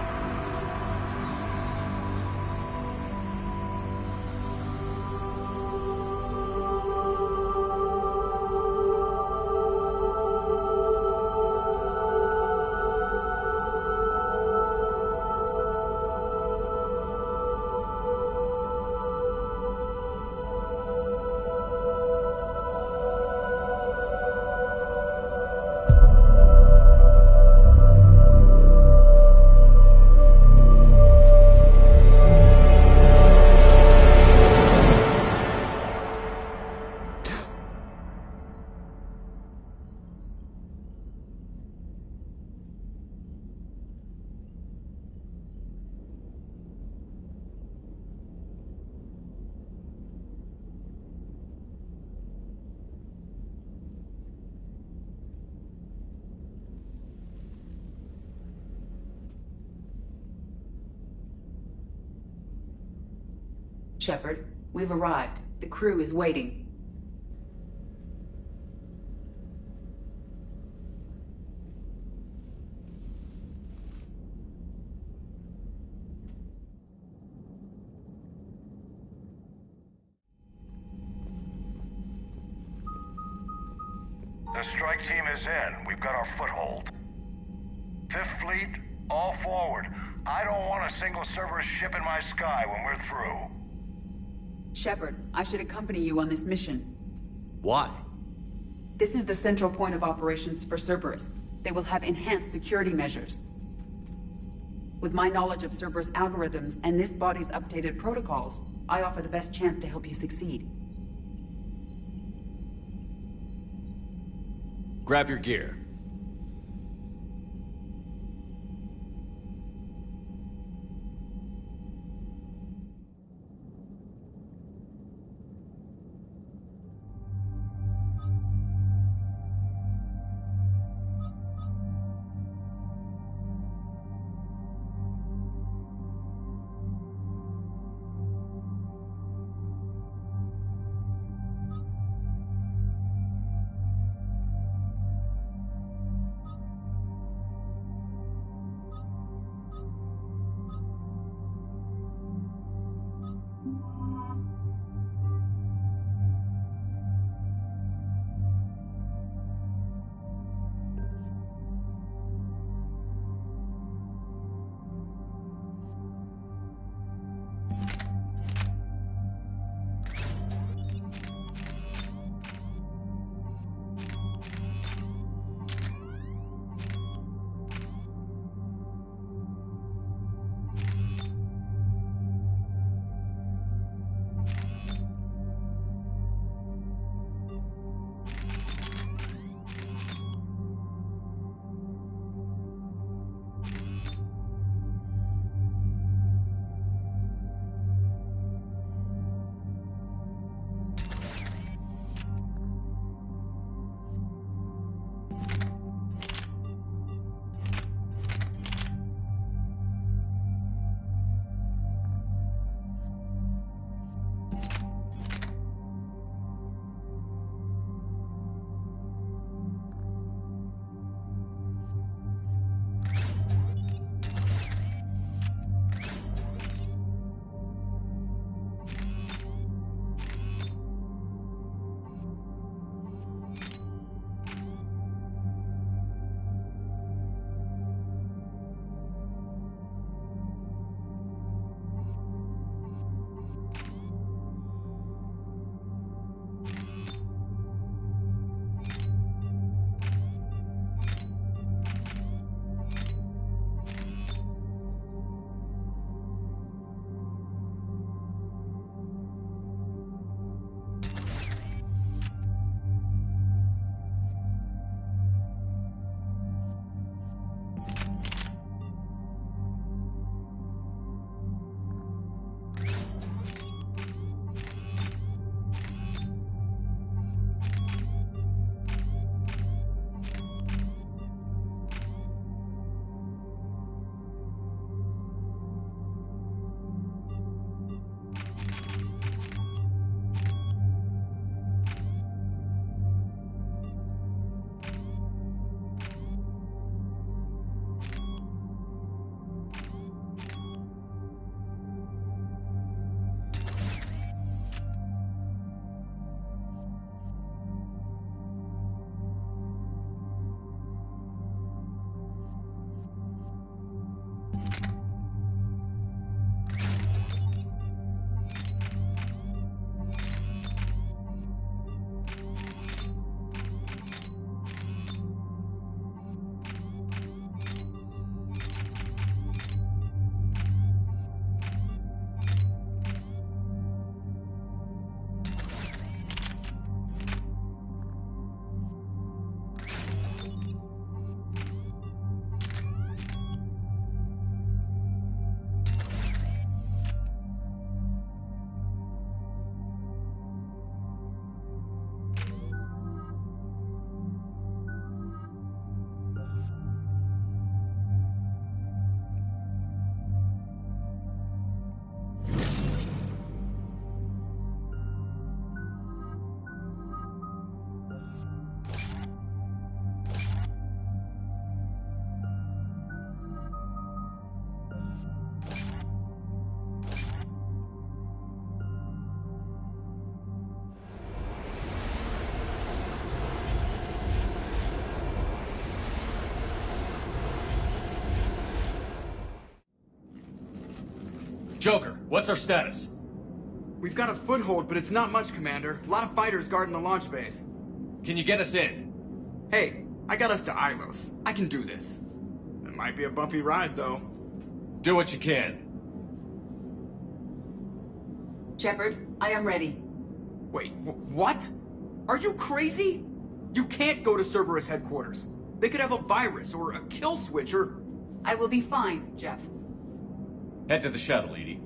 Shepard, we've arrived. The crew is waiting. The strike team is in. We've got our foothold. Fifth Fleet, all forward. I don't want a single Cerberus ship in my sky when we're through. Shepard, I should accompany you on this mission. Why? This is the central point of operations for Cerberus. They will have enhanced security measures. With my knowledge of Cerberus algorithms and this body's updated protocols, I offer the best chance to help you succeed. Grab your gear. Joker, what's our status? We've got a foothold, but it's not much, Commander. A lot of fighters guarding the launch base. Can you get us in? Hey, I got us to Ilos. I can do this. It might be a bumpy ride, though. Do what you can. Shepard, I am ready. Wait, what? Are you crazy? You can't go to Cerberus headquarters. They could have a virus or a kill switch or... I will be fine, Jeff. Head to the shuttle, Edie.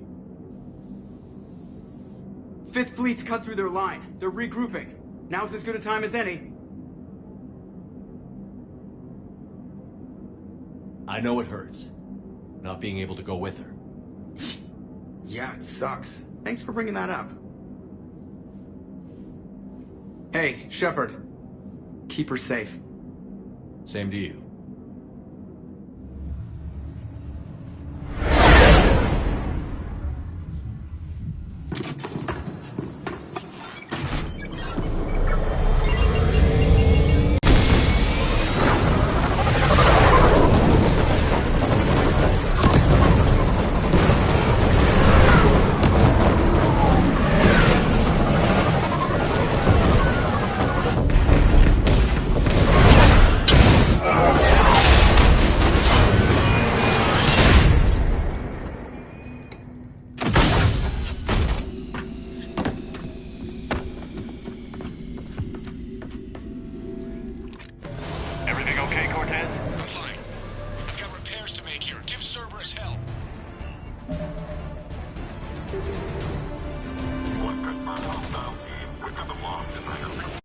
Fifth Fleet's cut through their line. They're regrouping. Now's as good a time as any. I know it hurts, not being able to go with her. Yeah, it sucks. Thanks for bringing that up. Hey, Shepard. Keep her safe. Same to you. Everything okay, Cortez? I'm fine. I've got repairs to make here. Give Cerberus help. One confirmed hostile team. We've got them locked in